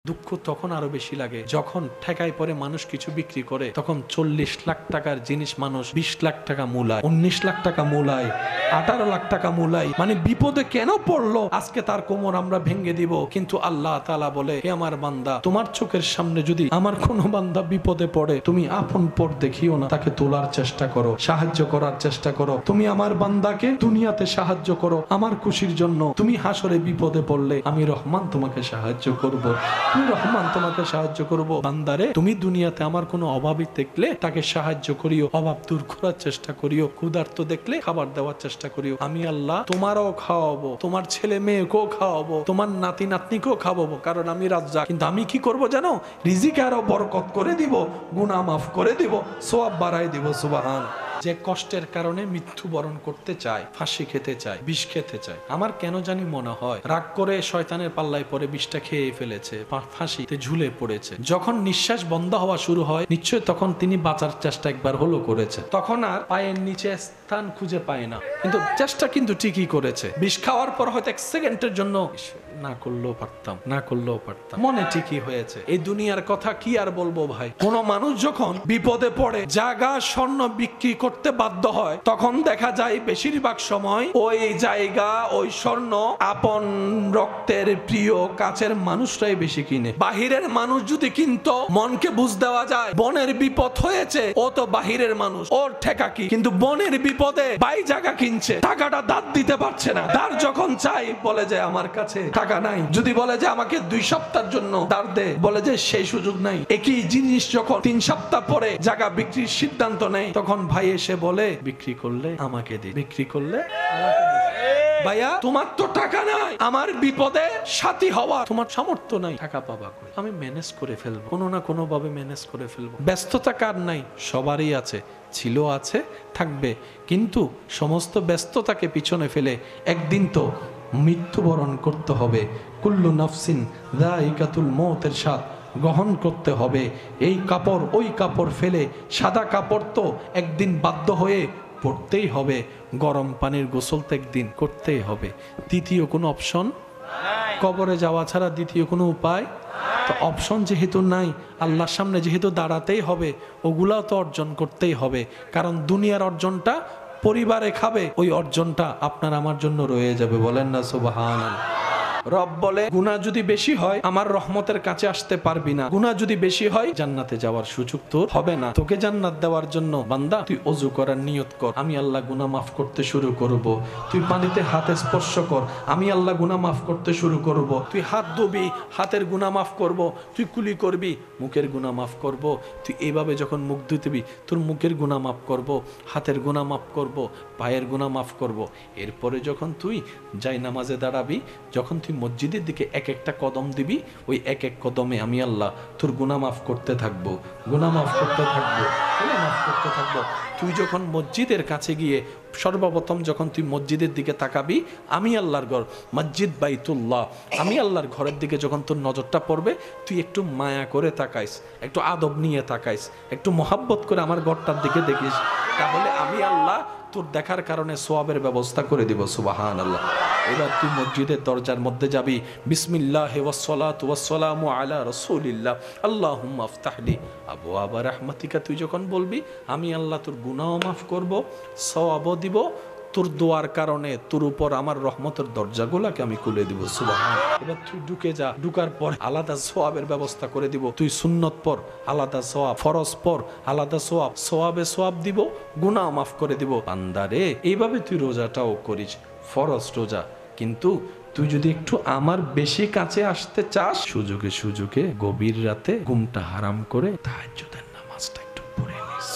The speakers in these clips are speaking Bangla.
দুঃখ তখন আরো বেশি লাগে যখন ঠেকায় পরে মানুষ কিছু বিক্রি করে, তখন 40 লাখ টাকার জিনিস মানুষ 20 লাখ টাকা মূলায়, 19 লাখ টাকা মূলায়, 18 লাখ টাকা মূলায়। মানে বিপদে কেন পড়লো, আজকে তার কোমর আমরা ভেঙে দিব। কিন্তু আল্লাহ তাআলা বলে, হে আমার বান্দা, তোমার চোখের সামনে যদি আমার কোনো বান্দা বিপদে পড়ে, তুমি আপন পর দেখিও না, তাকে তোলার চেষ্টা করো, সাহায্য করার চেষ্টা করো। তুমি আমার বান্দাকে দুনিয়াতে সাহায্য করো আমার খুশির জন্য, তুমি হাসরে বিপদে পড়লে আমি রহমান তোমাকে সাহায্য করব, তুমি রহমান তোমাকে সাহায্য করব। বান্দারে, তুমি দুনিয়াতে আমার কোনো অভাবী দেখলে তাকে সাহায্য করিও, অভাব দূর করার চেষ্টা করিও, ক্ষুধার্ত দেখলে খাবার দেওয়ার চেষ্টা করিও। আমি আল্লাহ তোমারও খাওয়াবো, তোমার ছেলে মেয়েকেও খাওয়াবো, তোমার নাতি নাতনিকেও খাওয়াবো, কারণ আমি রাজ্জাক। কিন্তু আমি কি করব জানো? রিজিকে আরো বরকত করে দিব, গুনাহ মাফ করে দিব, সওয়াব বাড়ায় দিব। সুবহান। যে কষ্টের কারণে মৃত্যুবরণ করতে চায়, ফাঁসি খেতে চায়, বিষ খেতে চায়, আমার কেন জানি মনে হয় রাগ করে শয়তানের পাল্লায় পরে বিষটা খেয়ে ফেলেছে, ফাঁসিতে ঝুলে পড়েছে। যখন নিঃশ্বাস বন্ধ হওয়া শুরু হয়, নিশ্চয় তখন তিনি বাঁচার চেষ্টা একবার হলো করেছে, তখন আর পায়ের নিচে স্থান খুঁজে পায় না, কিন্তু চেষ্টা কিন্তু ঠিকই করেছে। বিষ খাওয়ার পর হয়তো 1 সেকেন্ডের জন্য না করলেও পারতাম, না করলেও পারতাম, মনে ঠিকই হয়েছে। এই দুনিয়ার কথা কি আর বলবো ভাই। কোন মানুষ যখন বিপদে পড়ে জায়গা স্বর্ণ বিক্রি করতে বাধ্য হয়, তখন দেখা যায় বেশিরভাগ সময় ওই জায়গা, ওই স্বর্ণ আপন রক্তের প্রিয় কাছের মানুষরাই বেশি কিনে। বাহিরের মানুষ যদি কিনতো, মনকে বুঝ দেওয়া যায় বোনের বিপদ হয়েছে, ও তো বাহিরের মানুষ, ওর ঠেকা কি। কিন্তু বোনের বিপদে ভাই জায়গা কিনছে, টাকাটা দাঁত দিতে পারছে না, তার যখন চাই বলে যে আমার কাছে টাকা নাই। যদি বলে যে আমাকে 2 সপ্তাহের জন্য ধার দে, বলে যে সেই সুযোগ নাই। একই জিনিস যখন 3 সপ্তাহ পরে জায়গা বিক্রির সিদ্ধান্ত নেয়, তখন ভাই এসে বলে বিক্রি করলে আমাকে দে, বিক্রি করলে আমাকে দে। ভাইয়া, তোমার তো টাকা নাই, আমার বিপদে সাথী হওয়া তোমার সামর্থ্য নাই, টাকা পাবা কই? আমি ম্যানেজ করে ফেলবো, কোনো না কোনো ভাবে ম্যানেজ করে ফেলবো। ব্যস্ততা কার নাই? সবারই আছে, ছিল, আছে, থাকবে। কিন্তু সমস্ত ব্যস্ততাকে পিছনে ফেলে একদিন তো মৃত্যুবরণ করতে হবে। কুল্লু নাফসিন যায়িকাতুল মউতের স্বাদ গ্রহণ করতে হবে। এই কাপড় ওই কাপড় ফেলে সাদা কাপড় তো একদিন বাধ্য হয়ে পড়তেই হবে, গরম পানির গোসল তো একদিন করতেই হবে। দ্বিতীয় কোনো অপশন? কবরে যাওয়া ছাড়া দ্বিতীয় কোনো উপায় তো অপশন যেহেতু নাই, আল্লাহর সামনে যেহেতু দাঁড়াতেই হবে, ওগুলাও তো অর্জন করতেই হবে। কারণ দুনিয়ার অর্জনটা পরিবারে খাবে, ওই অর্জনটা আপনার আমার জন্য রয়ে যাবে। বলেন না সুবহানাল্লাহ। রব বলে, গুনাহ যদি বেশি হয় আমার রহমতের কাছে আসতে পারবি না, গুনাহ যদি বেশি হয় জান্নাতে যাওয়ার সুযোগ তোর হবে না। তোকে জান্নাত দেওয়ার জন্য বান্দা তুই ওযু করার নিয়ত কর, আমি আল্লাহ গুনাহ মাফ করতে শুরু করব। তুই পানিতে হাতে স্পর্শ কর, আমি আল্লাহ গুনাহ মাফ করতে শুরু করব। তুই হাত ধুবি, হাতের গুনাহ মাফ করব। তুই কুলি করবি, মুখের গুনাহ মাফ করব। তুই এইভাবে যখন মুখ ধুতবি, তোর মুখের গুনাহ মাফ করব, হাতের গুনাহ মাফ করব, পায়ের গুনাহ মাফ করব। এরপরে যখন তুই যাই নামাজে দাঁড়াবি, যখন তুই মসজিদের দিকে এক একটা কদম দিবি, ওই এক এক কদমে আমি আল্লাহ তোর গুনাহ মাফ করতে থাকবো, গুনাহ মাফ করতে থাকবো, গুনাহ মাফ করতে থাকবো। তুই যখন মসজিদের কাছে গিয়ে সর্বপ্রথম যখন তুই মসজিদের দিকে তাকাবি, আমি আল্লাহর ঘর, মসজিদ বাইতুল্লাহ, আমি আল্লাহর ঘরের দিকে যখন তোর নজরটা পড়বে, তুই একটু মায়া করে তাকাইস, একটু আদব নিয়ে তাকাইস, একটু মহাব্বত করে আমার ঘরটার দিকে দেখিস, তাহলে আমি আল্লাহ তোর দেখার কারণে সওয়াবের ব্যবস্থা করে দিব। সুবহানাল্লাহ। এবার তুই মসজিদের দরজার মধ্যে যাবি, বিসমিল্লাহি ওয়াস সালাতু ওয়াস সালামু আলা রাসূলিল্লাহ আল্লাহুম্মা আফতাহলি আবওয়াবা রাহমাতিকা, তুই যখন বলবি আমি আল্লাহ তোর গুনাহ মাফ করব, সওয়াবও দিব, তোর দোয়ার কারণে তোর উপর আমার রহমতের দরজাগুলোকে আমি খুলে দিব। সুবহানাল্লাহ। এবার তুই ঢুকে যা, ঢুকার পর আলাদা সওয়াবের ব্যবস্থা করে দিব। তুই সুন্নত পর, আলাদা সওয়াব, ফরজ পর, আলাদা সওয়াব, সওয়াবে সওয়াব দিব, গুনাহ মাফ করে দিব। বান্দারে, এইভাবে তুই রোজাটাও করিস, ফরজ রোজা। কিন্তু তুই যদি একটু আমার বেশি কাছে আসতে চাস, সুযোগে সুযোগে গভীর রাতে ঘুমটা হারাম করে তাহাজ্জুদের নামাজটা একটু পড়ে নিস।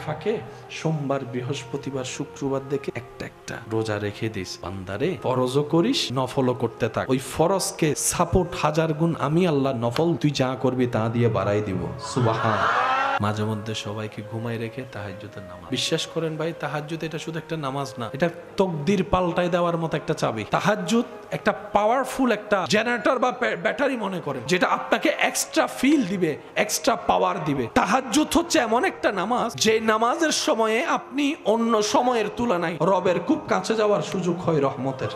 ফাঁকে সোমবার, বৃহস্পতিবার, শুক্রবার দেখে একটা একটা রোজা রেখে দিস। বান্দারে, ফরজও করিস, নফলও করতে থাক। ওই ফরজকে সাপোর্ট 1000 গুণ আমি আল্লাহ নফল তুই যা করবি তা দিয়ে বাড়াই দিব। সুবহানাল্লাহ। মাঝে মধ্যে সবাইকে ঘুমাই রেখে তাহাজ্জুদের নামাজ। বিশ্বাস করেন ভাই, তাহাজ্জুদ এটা শুধু একটা নামাজ না, এটা তকদির পাল্টাই দেওয়ার মতো একটা চাবি। তাহাজ্জুদ একটা পাওয়ারফুল একটা জেনারেটর বা ব্যাটারি মনে করেন, যেটা আপনাকে এক্সট্রা ফিল দিবে, এক্সট্রা পাওয়ার দিবে। তাহাজ্জুদ হচ্ছে এমন একটা নামাজ, যে নামাজের সময়ে আপনি অন্য সময়ের তুলনায় রবের খুব কাছে যাওয়ার সুযোগ হয় রহমতের।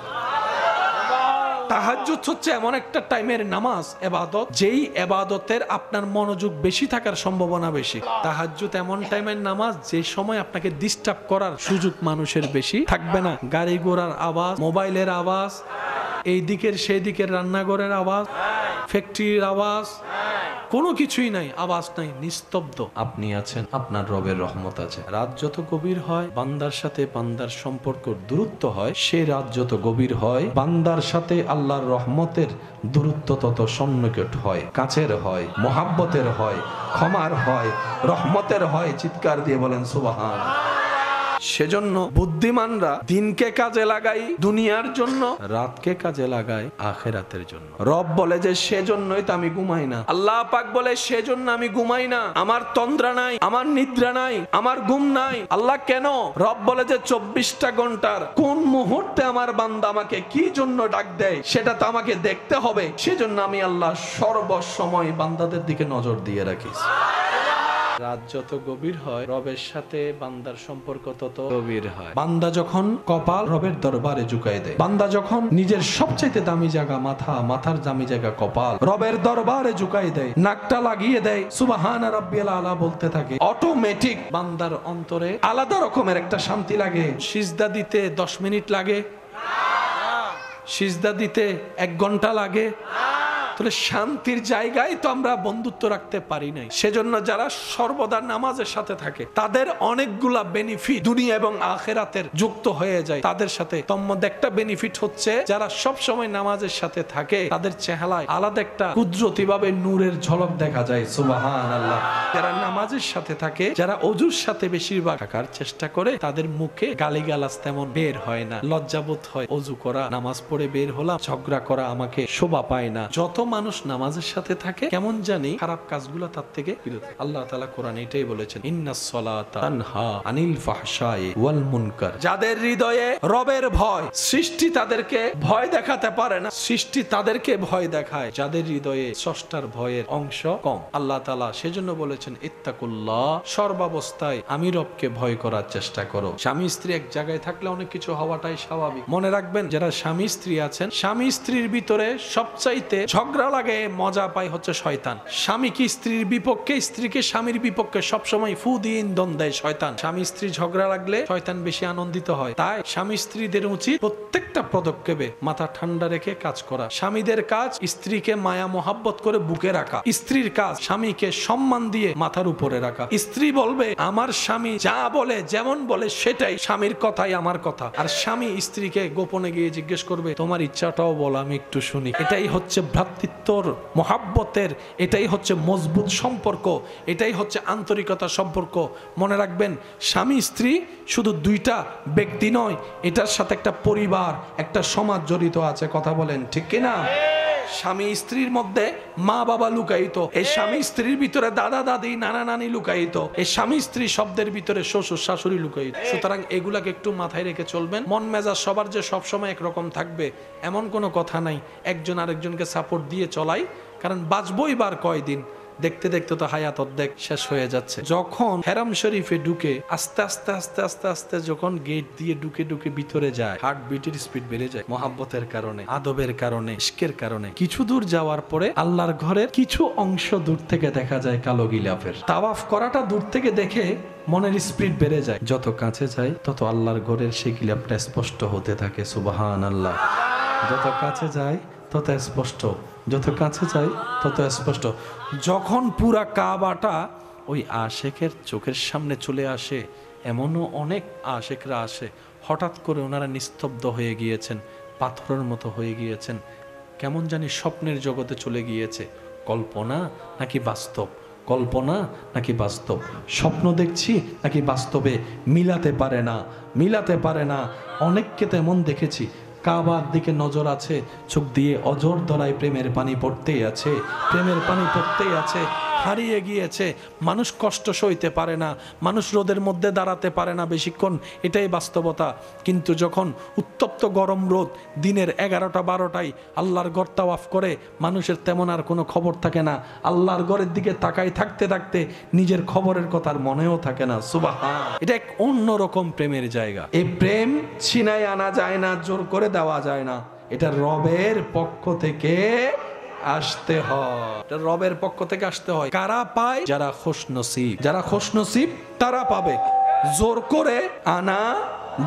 তাহাজ্জুদ হচ্ছে এমন একটা টাইমের নামাজ, ইবাদত, যেই ইবাদতের আপনার মনোযোগ বেশি থাকার সম্ভাবনা বেশি। তাহাজ্জুদ এমন টাইমের নামাজ যে সময় আপনাকে ডিস্টার্ব করার সুযোগ মানুষের বেশি থাকবে না। গাড়ি ঘোড়ার আওয়াজ, মোবাইলের আওয়াজ, এই দিকের সেই দিকের রান্নাঘরের আওয়াজ, ফ্যাক্টরির আওয়াজ, কোনো কিছুই নাই, আওয়াজ নাই, নিস্তব্ধ। আপনি আছেন, আপনার রবের রহমত আছে। রাত যত গভীর হয় বান্দার সাথে বান্দার সম্পর্ক দূরত্ব হয়, সে রাত যত গভীর হয় বান্দার সাথে আল্লাহর রহমতের দূরত্ব তত সন্নিকট হয়, কাছের হয়, মোহাব্বতের হয়, ক্ষমার হয়, রহমতের হয়। চিৎকার দিয়ে বলেন সুবহান। সেজন্য বুদ্ধিমানরা দিনকে কাজে লাগাই দুনিয়ার জন্য, রাতকে কাজে লাগায় আখিরাতের জন্য। রব বলে যে সেজন্যই তো আমি ঘুমাই না, আল্লাহ পাক বলে সেজন্য আমি ঘুমাই না, আমার তন্দ্রা নাই, আমার নিদ্রা নাই, আমার ঘুম নাই। আল্লাহ কেন? রব বলে যে 24টা ঘন্টার কোন মুহূর্তে আমার বান্দা আমাকে কি জন্য ডাক দেয় সেটা তো আমাকে দেখতে হবে। সেজন্য আমি আল্লাহ সর্বসময় বান্দাদের দিকে নজর দিয়ে রাখি। রাত যত গভীর হয় রবের সাথে বান্দার সম্পর্ক তত গভীর হয়। বান্দা যখন কপাল রবের দরবারে ঝুঁকাই দেয়, বান্দা যখন নিজের সবচেয়ে দামি জায়গা মাথা, মাথার দামি জায়গা কপাল রবের দরবারে ঝুঁকাই দেয়, নাকটা লাগিয়ে দেয়, সুবহান রাব্বিয়াল আলা বলতে থাকে, অটোমেটিক বান্দার অন্তরে আলাদা রকমের একটা শান্তি লাগে। সিজদা দিতে 10 মিনিট লাগে, সিজদা দিতে 1 ঘন্টা লাগে। তাহলে শান্তির জায়গায় তো আমরা বন্ধুত্ব রাখতে পারি নাই। সেজন্য যারা সর্বদা নামাজের সাথে থাকে তাদের অনেকগুলা বেনিফিট দুনিয়া এবং আখিরাতের যুক্ত হয়ে যায় তাদের সাথে। তন্মধ্যে একটা বেনিফিট হচ্ছে যারা সব সময় নামাজের সাথে থাকে তাদের চেহারায় আলাদা একটা কুদরতি ভাবে নূরের ঝলক দেখা যায়। সুবহানাল্লাহ। যারা নামাজের সাথে থাকে, যারা ওযুর সাথে বেশিরভাগ থাকার চেষ্টা করে, তাদের মুখে গালিগালাজ তেমন বের হয় না, লজ্জাবোধ হয়। ওযু করা, নামাজ পড়ে বের হলাম, ঝগড়া করা আমাকে শোভা পায় না। যত মানুষ নামাজের সাথে থাকে কেমন জানি খারাপ কাজগুলো তার থেকে বিরত। আল্লাহ তাআলা কোরআনে এটাই বলেছেন, ইন্নাস সালাতা তানহা আনিল ফাহশাই ওয়াল মুনকার। যাদের হৃদয়ে রবের ভয়, সৃষ্টি তাদেরকে ভয় দেখাতে পারে না, সৃষ্টি তাদেরকে ভয় দেখায় যাদের হৃদয়ে স্রষ্টার ভয়ের অংশ কম। আল্লাহ তাআলা সেজন্য বলেছেন, ইত্তাকুল্লাহ, সর্বাবস্থায় আমি রবকে ভয় করার চেষ্টা করো। স্বামী স্ত্রী এক জায়গায় থাকলে অনেক কিছু হওয়াটাই স্বাভাবিক। মনে রাখবেন, যারা স্বামী স্ত্রী আছেন, স্বামী স্ত্রীর ভিতরে সবচাইতে ঝগড়া লাগে, মজা পায় হচ্ছে শয়তান। স্বামী কি স্ত্রীর বিপক্ষে, স্ত্রীকে স্বামীর বিপক্ষে সবসময় ফু দিয়ে ইন্ধন দেয় শয়তান। স্বামী স্ত্রী ঝগড়া লাগলে শয়তান বেশি আনন্দিত হয়। তাই স্বামী স্ত্রীদের উচিত প্রত্যেকটা পদক্ষেপে মাথা ঠান্ডা রেখে কাজ করা। স্বামীদের কাজ স্ত্রীকে মায়া মোহাব্বত করে বুকে রাখা, স্ত্রীর কাজ স্বামীকে সম্মান দিয়ে মাথার উপরে রাখা। স্ত্রী বলবে আমার স্বামী যা বলে যেমন বলে সেটাই, স্বামীর কথাই আমার কথা। আর স্বামী স্ত্রীকে গোপনে গিয়ে জিজ্ঞেস করবে তোমার ইচ্ছাটাও বল, আমি একটু শুনি। এটাই হচ্ছে ভ্রাতৃত্বর মোহাব্বতের, এটাই হচ্ছে মজবুত সম্পর্ক, এটাই হচ্ছে আন্তরিকতার সম্পর্ক। মনে রাখবেন, স্বামী স্ত্রী শুধু দুইটা ব্যক্তি নয়, এটার সাথে একটা পরিবার, একটা সমাজ জড়িত আছে। কথা বলেন ঠিক কিনা? স্বামী স্ত্রীর মধ্যে মা বাবা লুকায়িত, এই স্বামী স্ত্রীর ভিতরে দাদা দাদি নানা নানি লুকায়িত, এই স্বামী স্ত্রী শব্দের ভিতরে শ্বশুর শাশুড়ি লুকায়িত। সুতরাং এগুলাকে একটু মাথায় রেখে চলবেন। মন মেজাজ সবার যে সবসময় একরকম থাকবে এমন কোনো কথা নাই। একজন আরেকজনকে সাপোর্ট দিয়ে চলাই, কারণ বাঁচবই বার কয়দিন। দেখতে দেখতে তো হায়াত অর্ধেক শেষ হয়ে যাচ্ছে। যখন হেরাম শরীফে ঢুকে আস্তে আস্তে আস্তে আস্তে আস্তে যখন গেট দিয়ে ঢুকে ঢুকে ভিতরে যায়, হার্ট বিটের স্পিড বেড়ে যায় মোহাব্বতের কারণে, আদবের কারণে, ইশকের কারণে। কিছু দূর যাওয়ার পরে আল্লাহর ঘরের কিছু অংশ দূর থেকে দেখা যায় কালো গিলাফের। তাওয়াফ করাটা দূর থেকে দেখে মনের স্পিড বেড়ে যায়। যত কাছে যায় তত আল্লাহর ঘরের সেই গিলাফটা স্পষ্ট হতে থাকে। সুবহানাল্লাহ। যত কাছে যায় তত স্পষ্ট, যত কাছে যাই তত স্পষ্ট। যখন পুরা কাবাটা ওই আশেকের চোখের সামনে চলে আসে, এমনও অনেক আশেকরা আসে হঠাৎ করে ওনারা নিস্তব্ধ হয়ে গিয়েছেন, পাথরের মতো হয়ে গিয়েছেন, কেমন জানি স্বপ্নের জগতে চলে গিয়েছে। কল্পনা নাকি বাস্তব, কল্পনা নাকি বাস্তব, স্বপ্ন দেখছি নাকি বাস্তবে মিলাতে পারে না, মিলাতে পারে না। অনেককে তেমন দেখেছি, কাবার দিকে নজর আছে, চোখ দিয়ে অজর ধরায় প্রেমের পানি পড়তেই আছে, প্রেমের পানি পড়তেই আছে, হারিয়ে গিয়েছে। মানুষ কষ্ট সইতে পারে না, মানুষ রোদের মধ্যে দাঁড়াতে পারে না বেশিক্ষণ, এটাই বাস্তবতা। কিন্তু যখন উত্তপ্ত গরম রোদ দিনের 11টা 12টায় আল্লাহর ঘর তাওয়াফ করে, মানুষের তেমন আর কোনো খবর থাকে না। আল্লাহর ঘরের দিকে তাকাই থাকতে থাকতে নিজের খবরের কথা আর মনেও থাকে না। সুবহান। এটা এক অন্যরকম প্রেমের জায়গা। এই প্রেম ছিনায় আনা যায় না, জোর করে দেওয়া যায় না। এটা রবের পক্ষ থেকে আসতে হয়, এটা রবের পক্ষ থেকে আসতে হয়। কারা পায়? যারা খুশনসিব। যারা খুশনসিব তারা পাবে, জোর করে আনা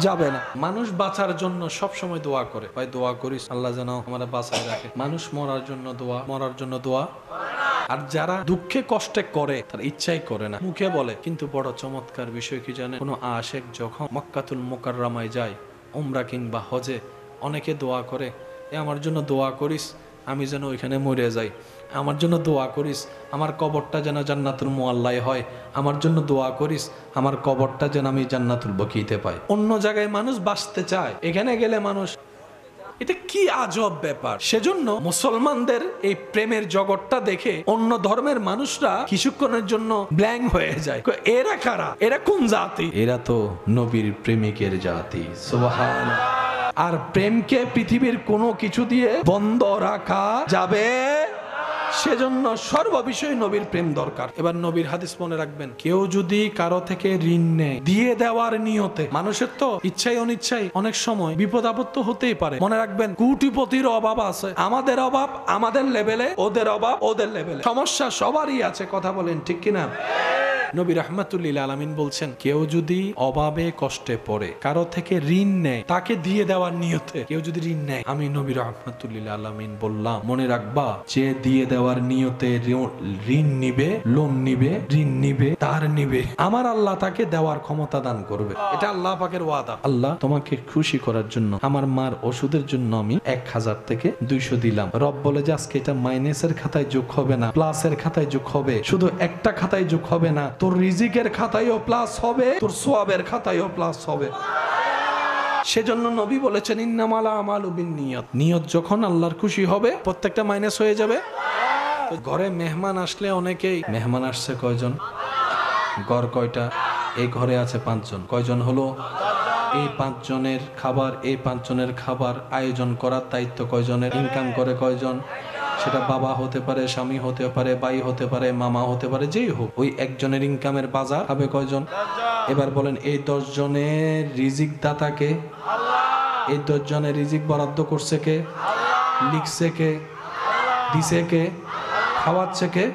যাবে না। মানুষ বাঁচার জন্য সব সময় দোয়া করে, ভাই দোয়া করিস আল্লাহ যেন আমরা বাঁচায় রাখে। মানুষ মরার জন্য দোয়া, মরার জন্য দোয়া। আর যারা দুঃখে কষ্টে করে তার ইচ্ছাই করে না, মুখে বলে। কিন্তু বড় চমৎকার বিষয় কি জানেন? কোনো আশেক যখন মক্কাতুল মুকাররমায় যায়, উমরা কিংবা হজে, অনেকে দোয়া করে, এ আমার জন্য দোয়া করিস আমি যেন ওইখানে মরে যাই, আমার জন্য দোয়া করিস আমার কবরটা যেন জান্নাতুল মুআল্লাই হয়, আমার জন্য দোয়া করিস আমার কবরটা যেন আমি জান্নাতুল বকিতে পাই। অন্য জায়গায় মানুষ বাঁচতে চায়, এখানে গেলে মানুষ, এটা কি আজব ব্যাপার। সেজন্য মুসলমানদের এই প্রেমের জগৎটা দেখে অন্য ধর্মের মানুষরা কিছুক্ষণের জন্য ব্ল্যাঙ্ক হয়ে যায়। এরা কারা? এরা কোন জাতি? এরা তো নবীর প্রেমিকের জাতি। সুবহানাল্লাহ। আর প্রেমকে পৃথিবীর কোনো কিছু দিয়ে বন্ধ রাখা যাবে, সেজন্য সর্ববিষয়ে নবীর প্রেম দরকার। এবার নবীর হাদিস মনে রাখবেন, কেউ যদি কারো থেকে ঋণ নেয় দিয়ে দেওয়ার নিয়তে, মানুষের তো ইচ্ছাই অনিচ্ছাই অনেক সময় বিপদ আপদ তো হতেই পারে। মনে রাখবেন, কোটিপতির অভাব আছে, আমাদের অভাব আমাদের লেভেলে, ওদের অভাব ওদের লেভেলে, সমস্যা সবারই আছে। কথা বলেন ঠিক কিনা? নবী রাহমাতুল্লিল আলামিন বলছেন, কেউ যদি অভাবে কষ্টে পড়ে কারো থেকে ঋণ নেয় তাকে দিয়ে দেওয়ার নিয়তে, কেউ যদি ঋণ নেয়, আমি নবী রাহমাতুল্লিল আলামিন বললাম, মনে রাখবা যে দিয়ে দেওয়ার নিয়তে ঋণ নিবে, লোন নিবে, ঋণ নিবে, তার নিবে, আমার আল্লাহ তাকে দেওয়ার ক্ষমতা দান করবে। এটা আল্লাহ পাকের ওয়াদা। আল্লাহ তোমাকে খুশি করার জন্য আমার মার ওষুধের জন্য আমি 1000 থেকে 200 দিলাম। রব বলে যে আজকে এটা মাইনাসের খাতায় যোগ হবে না, প্লাসের খাতায় যোগ হবে। শুধু একটা খাতায় যোগ হবে না, তোর রিজিকের খাতায়ও প্লাস হবে, তোর সওয়াবের খাতায়ও প্লাস হবে। সেজন্য নবী বলেছেন, ইন্নামাল আমালু বিন্নিয়াত। নিয়ত যখন আল্লাহর খুশি হবে, প্রত্যেকটা মাইনাস হয়ে যাবে। ঘরে মেহমান আসলে অনেকেই, মেহমান আসছে কয়জন, ঘর কয়টা, এই ঘরে আছে 5 জন, কয়জন হলো? এই 5 জনের খাবার, এই 5 জনের খাবার আয়োজন করার দায়িত্ব কয়জনের? ইনকাম করে কয়জন? সেটা বাবা হতে পারে, স্বামী হতে পারে, ভাই হতে পারে, মামা হতে পারে, যেই হোক, ওই একজনের ইনকামের বাজার খাবে কয়জন? এবার বলেন, এই 10 জনের রিজিক দাতাকে? এই 10 জনের রিজিক বরাদ্দ করছে কে? লিখছে কে? দিছে কে? খাওয়াচ্ছে কে?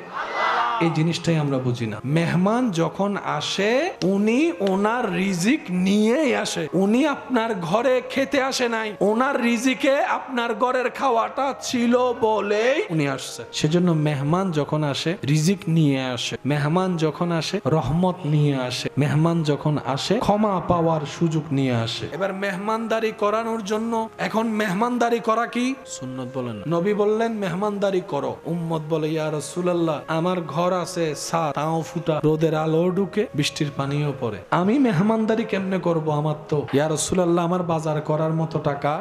এই জিনিসটাই আমরা বুঝি না। মেহমান যখন আসে, উনি ওনার রিজিক নিয়েই আসে। উনি আপনার ঘরে খেতে আসে নাই, ওনার রিজিকে আপনার ঘরের খাওয়াটা ছিল বলেই উনি আসছে। সেজন্য মেহমান যখন আসে রিজিক নিয়ে আসে, মেহমান যখন আসে রহমত নিয়ে আসে, মেহমান যখন আসে ক্ষমা পাওয়ার সুযোগ নিয়ে আসে। এবার মেহমানদারি করানোর জন্য, এখন মেহমানদারি করা কি সুন্নত? বলেন, নবী বললেন মেহমানদারি করো। উম্মত বলে, ইয়া রাসূলুল্লাহ, আমার ঘর আছে তাও ফুটা, রোদের আলো ঢুকে, বৃষ্টির পানিও পড়ে, আমি মেহমানদারি কেমনে করব? আমার তো, ইয়া রাসূলুল্লাহ, আমার বাজার করার মতো টাকা।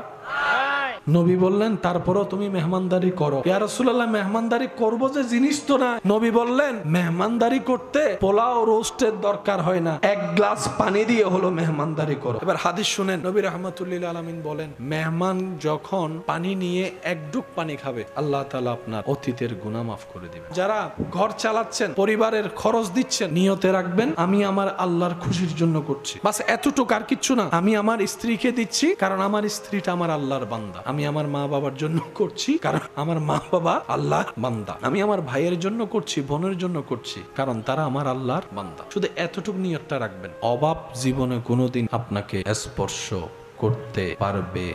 নবী বললেন, তারপরও তুমি মেহমানদারি করো। ইয়া রাসূলুল্লাহ, মেহমানদারি করব যে জিনিস তো না। নবী বললেন, মেহমানদারি করতে পোলাও রোস্টের দরকার হয় না, 1 গ্লাস পানি দিয়ে হলো মেহমানদারি করো। এবার হাদিস শুনেন, নবী রাহমাতুল্লিল আলামিন বলেন, মেহমান যখন পানি নিয়ে 1 ডুব পানি খাবে, আল্লাহ তাআলা আপনার অতীতের গুনাহ মাফ করে দিবেন। যারা ঘর চালাচ্ছেন, পরিবারের খরচ দিচ্ছেন, নিয়তে রাখবেন, আমি আমার আল্লাহর খুশির জন্য করছি, বাস এতটুকু, আর কিচ্ছু না। আমি আমার স্ত্রীকে দিচ্ছি কারণ আমার স্ত্রীটা আমার আল্লাহর বান্দা। আমি আমার মা বাবার জন্য করছি কারণ আমার মা বাবা আল্লাহর বান্দা। আমি আমার ভাইয়ের জন্য করছি, বোনের জন্য করছি কারণ তারা আমার আল্লাহর বান্দা। শুধু এতটুকু নিয়তটা রাখবেন। অভাব জীবনে কোনোদিন আপনাকে স্পর্শ করতে পারবে।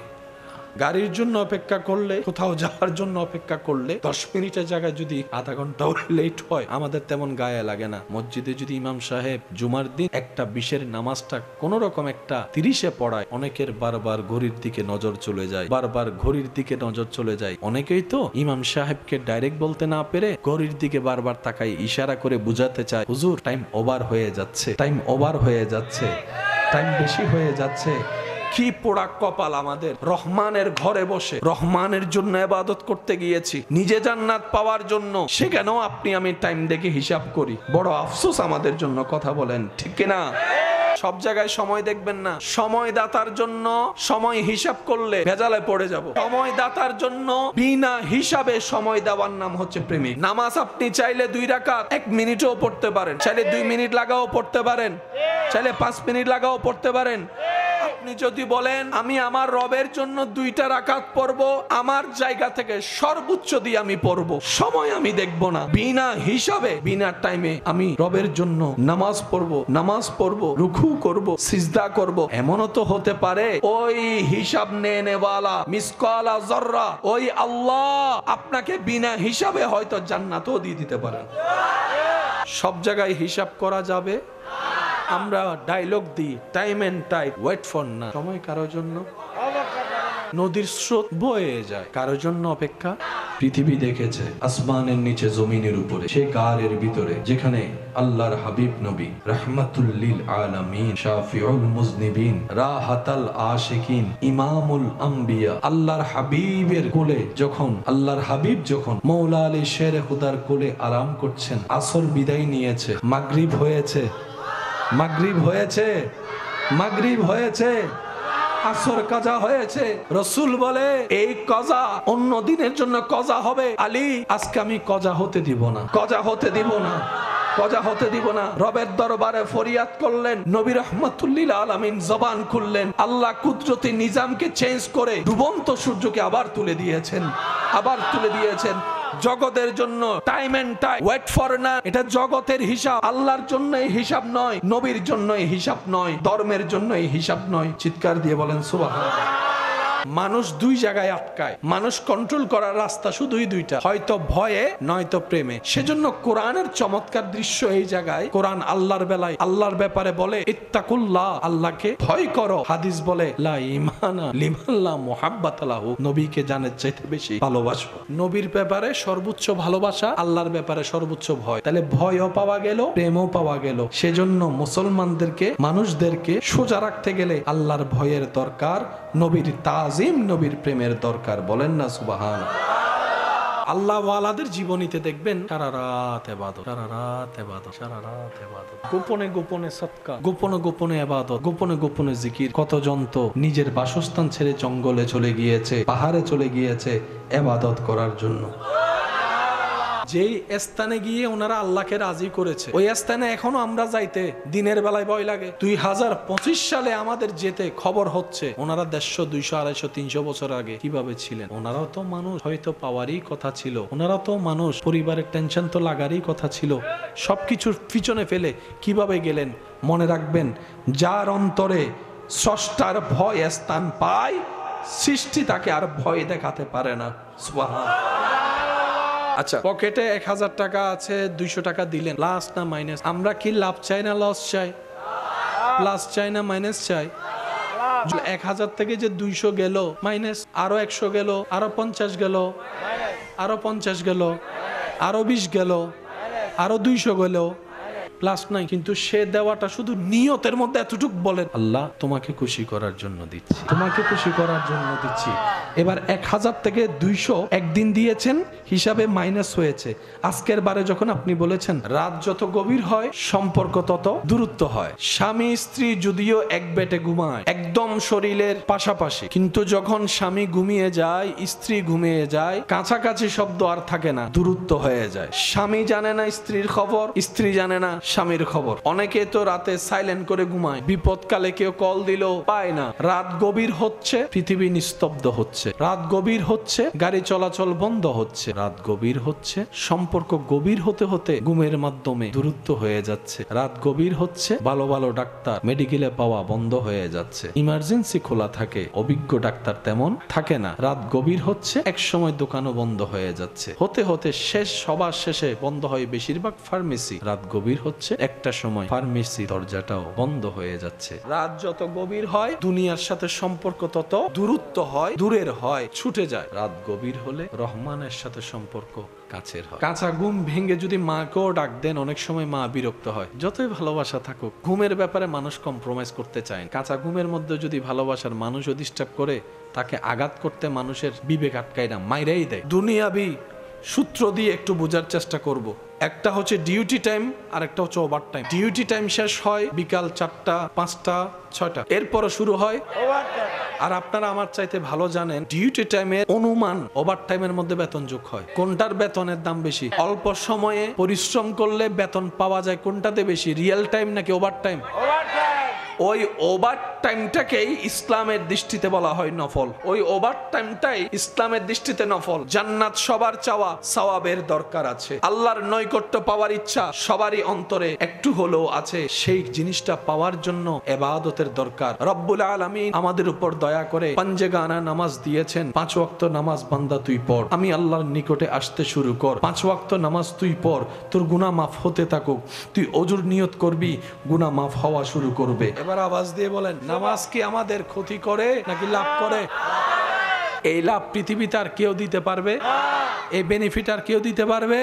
গাড়ির জন্য অপেক্ষা করলে, কোথাও যাওয়ার জন্য অপেক্ষা করলে 10 মিনিটের জায়গায় যদি আধা ঘন্টাও লেট হয়, আমাদের তেমন গায়ে লাগে না। মসজিদে যদি ইমাম সাহেব জুমার দিন 1:20 নামাজটা কোন রকম 1:30 পড়ায়, অনেকের বারবার ঘড়ির দিকে নজর চলে যায়, বারবার ঘড়ির দিকে নজর চলে যায়। অনেকেই তো ইমাম সাহেবকে ডাইরেক্ট বলতে না পেরে ঘড়ির দিকে বারবার তাকায়, ইশারা করে বুঝাতে চায়, হুজুর টাইম ওভার হয়ে যাচ্ছে, টাইম ওভার হয়ে যাচ্ছে, টাইম বেশি হয়ে যাচ্ছে। কি পোড়া কপাল আমাদের! রহমানের ঘরে বসে রহমানের জন্য ইবাদত করতে গিয়েছি, নিজে জান্নাত পাওয়ার জন্য, সেখানেও আপনি আমি টাইম দেখে হিসাব করি। বড় আফসোস আমাদের জন্য। কথা বলেন ঠিক কিনা? সব জায়গায় সময় দেখবেন না। সময় দাতার জন্য সময় হিসাব করলে ভেজালে পড়ে যাব। সময় দাতার জন্য বিনা হিসাবে সময় দেওয়ার নাম হচ্ছে প্রেমিক। নামাজ আপনি চাইলে 2 রাকাত 1 মিনিটও পড়তে পারেন, চাইলে 2 মিনিট লাগাও পড়তে পারেন, চাইলে 5 মিনিট লাগাও পড়তে পারেন। আপনি আপনি যদি বলেন আমি আমার রবের জন্য 2টা রাকাত পড়ব, আমার জায়গা থেকে সর্বোচ্চ দিয়ে আমি পড়ব, সময় আমি দেখব না, বিনা হিসাবে বিনা টাইমে আমি রবের জন্য নামাজ পড়ব, রুকু করব, সিজদা করব, এমনও তো হতে পারে ওই হিসাব নেনেওয়ালা মিসকালা যাররা ওই আল্লাহ আপনাকে বিনা হিসাবে হয়তো জান্নাতও দিয়ে দিতে পারেন। সব জায়গায় হিসাব করা যাবে? আমরা ডায়লগ দিই time and tide, wait for না। সময় কারোর জন্য নদীর স্রোত বয়ে যায়, কারোর জন্য অপেক্ষা। পৃথিবী দেখেছে আসমানের নিচে জমিনের উপরে, সে গারের ভিতরে যেখানে আল্লাহর হাবিব নবী রাহমাতুল লিল আলামিন, শাফিউল মুজনিবিন, রাহাতাল আশিকিন, ইমামুল আম্বিয়া, আল্লাহর হাবিবের কোলে যখন আল্লাহর হাবিব যখন মওলা আলী শেরে খুদার কোলে আরাম করছেন, আসর বিদায় নিয়েছে, মাগরিব হয়েছে, আসর কাজা হয়েছে। রাসূল বলে এই কাজা অন্য দিনের জন্য কাজা হবে, আলী আজকে আমি কাজা হতে দিব না। রবের দরবারে ফরিয়াদ করলেন, নবী রাহমাতুল লিল আলামিন জবান খুললেন, আল্লাহ কুদরতি নিজামকে চেঞ্জ করে ডুবন্ত সূর্যকে আবার তুলে দিয়েছেন। জগতের জন্য time and time, wait for না, এটা জগতের হিসাব, আল্লাহর জন্য এই হিসাব নয়, নবীর জন্য এই হিসাব নয়, ধর্মের জন্য এই হিসাব নয়। চিৎকার দিয়ে বলেন সুবহানাল্লাহ। মানুষ 2 জায়গায় আটকায়, মানুষ কন্ট্রোল করার রাস্তা শুধুই 2টা, হয়তো ভয়ে নয়তো প্রেমে। সেজন্য কোরআনের চমৎকার দৃশ্য এই জায়গায়, কোরআন আল্লাহর বেলায় আল্লাহর ব্যাপারে বলে ইত্তাকুল্লাহ, আল্লাহকে ভয় করো। হাদিস বলে লা ঈমানা লিমান লা মুহাব্বাতা লাহু, নবীকে জানের চাইতে বেশি ভালোবাসো। নবীর ব্যাপারে সর্বোচ্চ ভালোবাসা, আল্লাহর ব্যাপারে সর্বোচ্চ ভয়, তাহলে ভয়ও পাওয়া গেল, প্রেমও পাওয়া গেল। সেজন্য মুসলমানদেরকে, মানুষদেরকে সোজা রাখতে গেলে আল্লাহর ভয়ের দরকার, নবীর তাজিম, নবীর প্রেমের দরকার। বলেন না সুবহানাল্লাহ। আল্লাহ ওয়ালাদের জীবনীতে দেখবেন সারা রাত ইবাদত, গোপনে গোপনে সদকা, গোপনে ইবাদত, গোপনে জিকির। কতজন তো নিজের বাসস্থান ছেড়ে জঙ্গলে চলে গিয়েছে, পাহাড়ে চলে গিয়েছে ইবাদত করার জন্য। যেই স্থানে গিয়ে ওনারা আল্লাহকে রাজি করেছে, ওই স্থানে এখনো আমরা যাইতে দিনের বেলায় ভয় লাগে। 2025 সালে আমাদের যেতে খবর হচ্ছে ওনারা 150, 200, 250, 300 বছর আগে কিভাবে ছিলেন। ওনারাও তো মানুষ, হয়তো পাওয়ারই কথা ছিল, ওনারাও তো মানুষ, পরিবারের টেনশন তো লাগারই কথা ছিল। সবকিছুর পিছনে ফেলে কিভাবে গেলেন। মনে রাখবেন, যার অন্তরে স্রষ্টার ভয় স্থান পায়, সৃষ্টি তাকে আর ভয় দেখাতে পারে না। সুবহানাল্লাহ। আচ্ছা, পকেটে 1000 টাকা আছে, 200 টাকা দিলেন, প্লাস না মাইনাস? আমরা কি লাভ চাই না লস চাই? প্লাস চাই না মাইনাস চাই? 1000 থেকে যে 200 গেল মাইনাস, আরো 100 গেল, আরো 50 গেল, আরো 50 গেল, আরো 20 গেল, আরো 200 গেল, প্লাস নাই। কিন্তু সে দেওয়াটা শুধু নিয়তের মধ্যে এতটুকু বলেন, আল্লাহ তোমাকে খুশি করার জন্য দিচ্ছি, তোমাকে খুশি করার জন্য দিচ্ছি। এবার 1000 থেকে 200 একদিন দিয়েছেন, হিসাবে মাইনাস হয়েছে। আজকের বারে যখন আপনি বলেছেন রাত যত গভীর হয় সম্পর্ক তত দূরত্ব হয়। স্বামী স্ত্রী যদিও এক বেটে ঘুমায়, একদম শরীরের পাশাপাশি, কিন্তু যখন স্বামী ঘুমিয়ে যায়, স্ত্রী ঘুমিয়ে যায়, কাছাকাছি শব্দ আর থাকে না, দূরত্ব হয়ে যায়। স্বামী জানে না স্ত্রীর খবর, স্ত্রী জানে না স্বামীর খবর। অনেকে তো রাতে সাইলেন্ট করে ঘুমায়, বিপদকালে কেউ কল দিলেও পায় না। রাত গভীর হচ্ছে, পৃথিবী নিস্তব্ধ হচ্ছে। রাত গভীর হচ্ছে, গাড়ি চলাচল বন্ধ হচ্ছে। রাত গভীর হচ্ছে, সম্পর্ক গভীর হতে হতে ঘুমের মাধ্যমে দূরত্ব হয়ে যাচ্ছে। রাত গভীর হচ্ছে, ভালো ভালো ডাক্তার মেডিকেলে পাওয়া বন্ধ হয়ে যাচ্ছে। ইমার্জেন্সি খোলা থাকে, অভিজ্ঞ ডাক্তার তেমন থাকে না। রাত গভীর হচ্ছে, এক সময় দোকানও বন্ধ হয়ে যাচ্ছে। হতে হতে শেষ, সবার শেষে বন্ধ হয় বেশিরভাগ ফার্মেসি। রাত গভীর হচ্ছে, একটা সময় ফার্মেসি দরজাটাও বন্ধ হয়ে যাচ্ছে। রাত যত গভীর হয়, দুনিয়ার সাথে সম্পর্ক তত দূরত্ব হয়, দূরের হয়, ছুটে যায়। রাত গভীর হলে রহমানের সাথে সম্পর্ক কাছের হয়। কাঁচা ঘুম ভেঙে যদি মাকেও ডাক দেন, অনেক সময় মা বিরক্ত হয়। যতই ভালোবাসা থাকুক, ঘুমের ব্যাপারে মানুষ কম্প্রোমাইজ করতে চায় না। কাঁচা ঘুমের মধ্যে যদি ভালোবাসার মানুষও ডিস্টার্ব করে, তাকে আঘাত করতে মানুষের বিবেক আটকায় না, মাইরাই দেয়। দুনিয়াবি সূত্র দিয়ে একটু বোঝার চেষ্টা করব। একটা হচ্ছে ডিউটি টাইম, আর একটা হচ্ছে ওভার টাইম। ডিউটি টাইম শেষ হয় বিকাল 4টা, 5টা, 6টা, এরপর শুরু হয় ওভার টাইম। আর আপনারা আমার চাইতে ভালো জানেন, ডিউটি টাইমের অনুমান ওভার টাইমের মধ্যে বেতন যোগ হয়। কোনটার বেতনের দাম বেশি? অল্প সময়ে পরিশ্রম করলে বেতন পাওয়া যায় কোনটাতে বেশি, রিয়েল টাইম নাকি ওভার টাইম? ওই ওভার টাইমটাকেই ইসলামের দৃষ্টিতে বলা হয় নফল। ওই ওভার টাইমটাই ইসলামের দৃষ্টিতে নফল। জান্নাত সবার চাওয়া, সওয়াবের দরকার আছে। আল্লাহর নৈকট্য পাওয়ার ইচ্ছা সবারই অন্তরে একটু হলেও আছে। সেই জিনিসটা পাওয়ার জন্য ইবাদতের দরকার। রব্বুল আলামিন আমাদের উপর দয়া করে পাঞ্জেগানা নামাজ দিয়েছেন। 5 ওয়াক্ত নামাজ বান্দা তুই পড়, আমি আল্লাহর নিকটে আসতে শুরু কর। 5 ওয়াক্ত নামাজ তুই পড়, তোর গুনাহ মাফ হতে থাকুক। তুই ওজুর নিয়ত করবি, গুনাহ মাফ হওয়া শুরু করবে। এবার আওয়াজ দিয়ে বলেন, নামাজ কি আমাদের ক্ষতি করে নাকি লাভ করে? এই লাভ পৃথিবীতে আর কেউ দিতে পারবে? এই বেনিফিট আর কেউ দিতে পারবে?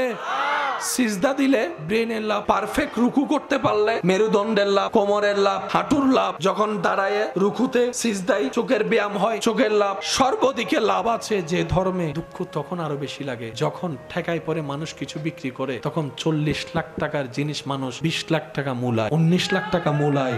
সিজদা দিলে ব্রেনের লাভ, পারফেক্ট রুকু করতে পারলে মেরুদণ্ডের লাভ, কোমরের লাভ, হাঁটুর লাভ, যখন দাঁড়ায় রুকুতে সিজদায় চোখের ব্যায়াম হয়, চোখের লাভ, সর্বদিকে লাভ আছে। যে ধর্মে দুঃখ তখন আরো বেশি লাগে যখন ঠেকায় পরে মানুষ কিছু বিক্রি করে, তখন 40 লাখ টাকার জিনিস মানুষ 20 লাখ টাকা মূলায়, 19 লাখ টাকা মূলায়,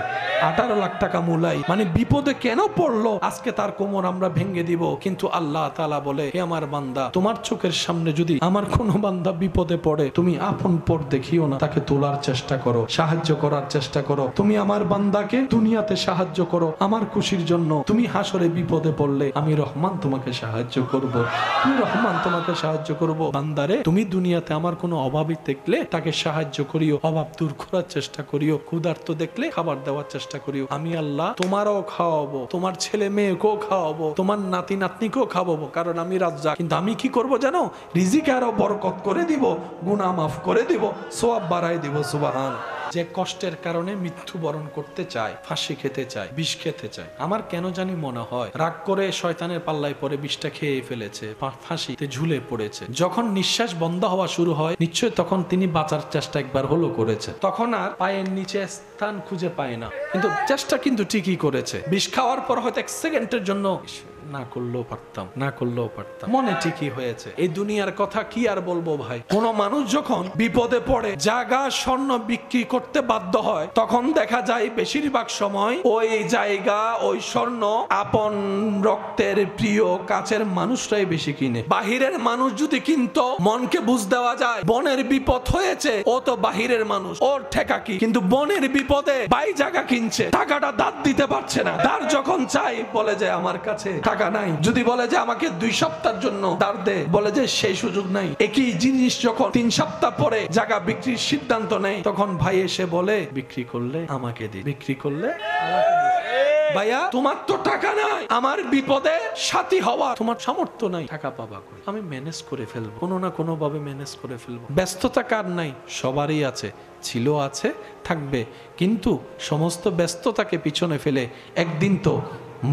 18 লাখ টাকা মূলায়। মানে বিপদে কেন পড়লো, আজকে তার কোমর আমরা ভেঙে দিব। কিন্তু আল্লাহ তাআলা বলে, হে আমার বান্দা, তোমার চোখের সামনে যদি আমার কোনো বান্দা বিপদে পড়ে, তুমি আপন পর দেখিও না, তাকে তোলার চেষ্টা করো, সাহায্য করার চেষ্টা করো। তুমি আমার বান্দাকে দুনিয়াতে সাহায্য করো আমার খুশির জন্য। তুমি হাসরে বিপদে পড়লে আমি রহমান তোমাকে সাহায্য করব, তুমি রহমান তোমাকে সাহায্য করব। বান্দারে, তুমি দুনিয়াতে আমার কোনো অভাবী দেখলে তাকে সাহায্য করিও, অভাব দূর করার চেষ্টা করিও, ক্ষুধার্ত দেখলে খাবার দেওয়ার চেষ্টা করিও। আমি আল্লাহ তোমারও খাওয়াবো, তোমার ছেলে মেয়েকেও খাওয়াবো, তোমার নাতি নাতনিকেও খাওয়াবো, কারণ আমি রাজ্জাক। কিন্তু আমি কি করব জানো? রিজিকে আরো বরকত করে দিব, গুনাহ মাফ করে দিব, সওয়াব বাড়ায় দিব। সুবহান। যে কষ্টের কারণে মৃত্যুবরণ করতে চায়, ফাঁসি খেতে চায়, বিষ খেতে চায়, আমার কেন জানি মনে হয় রাগ করে শয়তানের পাল্লায় পরে বিষটা খেয়ে ফেলেছে, ফাঁসিতে ঝুলে পড়েছে। যখন নিঃশ্বাস বন্ধ হওয়া শুরু হয়, নিশ্চয় তখন তিনি বাঁচার চেষ্টা একবার হলো করেছে। তখন আর পায়ের নিচে স্থান খুঁজে পায় না, কিন্তু চেষ্টা কিন্তু ঠিকই করেছে। বিষ খাওয়ার পর হয়তো 1 সেকেন্ডের জন্য না করলেও পারতাম, না করলেও পারতাম, মনে ঠিকই হয়েছে। এই দুনিয়ার কথা কি আর বলবো ভাই। কোন মানুষ যখন বিপদে পড়ে, জায়গা স্বর্ণ বিক্রি করতে বাধ্য হয়, তখন দেখা যায় বেশিরভাগ সময় ওই জায়গা, ওই স্বর্ণ আপন রক্তের প্রিয় কাছের মানুষরাই বেশি কিনে। বাহিরের মানুষ যদি কিনতো, মনকে বুঝ দেওয়া যায় বোনের বিপদ হয়েছে, ও তো বাহিরের মানুষ, ওর ঠেকা কি। কিন্তু বোনের বিপদে ভাই জায়গা কিনছে, টাকাটা দাঁত দিতে পারছে না। তার যখন চাই বলে যে আমার কাছে টাকা নাই। যদি বলে যে আমাকে 2 সপ্তাহের জন্য ধার দে, বলে যে সেই সুযোগ নাই। একই জিনিস যখন 3 সপ্তাহ পরে জায়গা বিক্রির সিদ্ধান্ত নেয়, তখন ভাই এসে বলে বিক্রি করলে আমাকে দি, বিক্রি করলে আমাকে দি। ভাইয়া, তোমার তো টাকা নাই, আমার বিপদে সাথী হওয়া তোমার সামর্থ্য নাই, টাকা পাবা কই? আমি ম্যানেজ করে ফেলবো, কোনো না কোনো ভাবে ম্যানেজ করে ফেলবো। ব্যস্ততা কার নাই? সবারই আছে, ছিল, আছে, থাকবে। কিন্তু সমস্ত ব্যস্ততাকে পিছনে ফেলে একদিন তো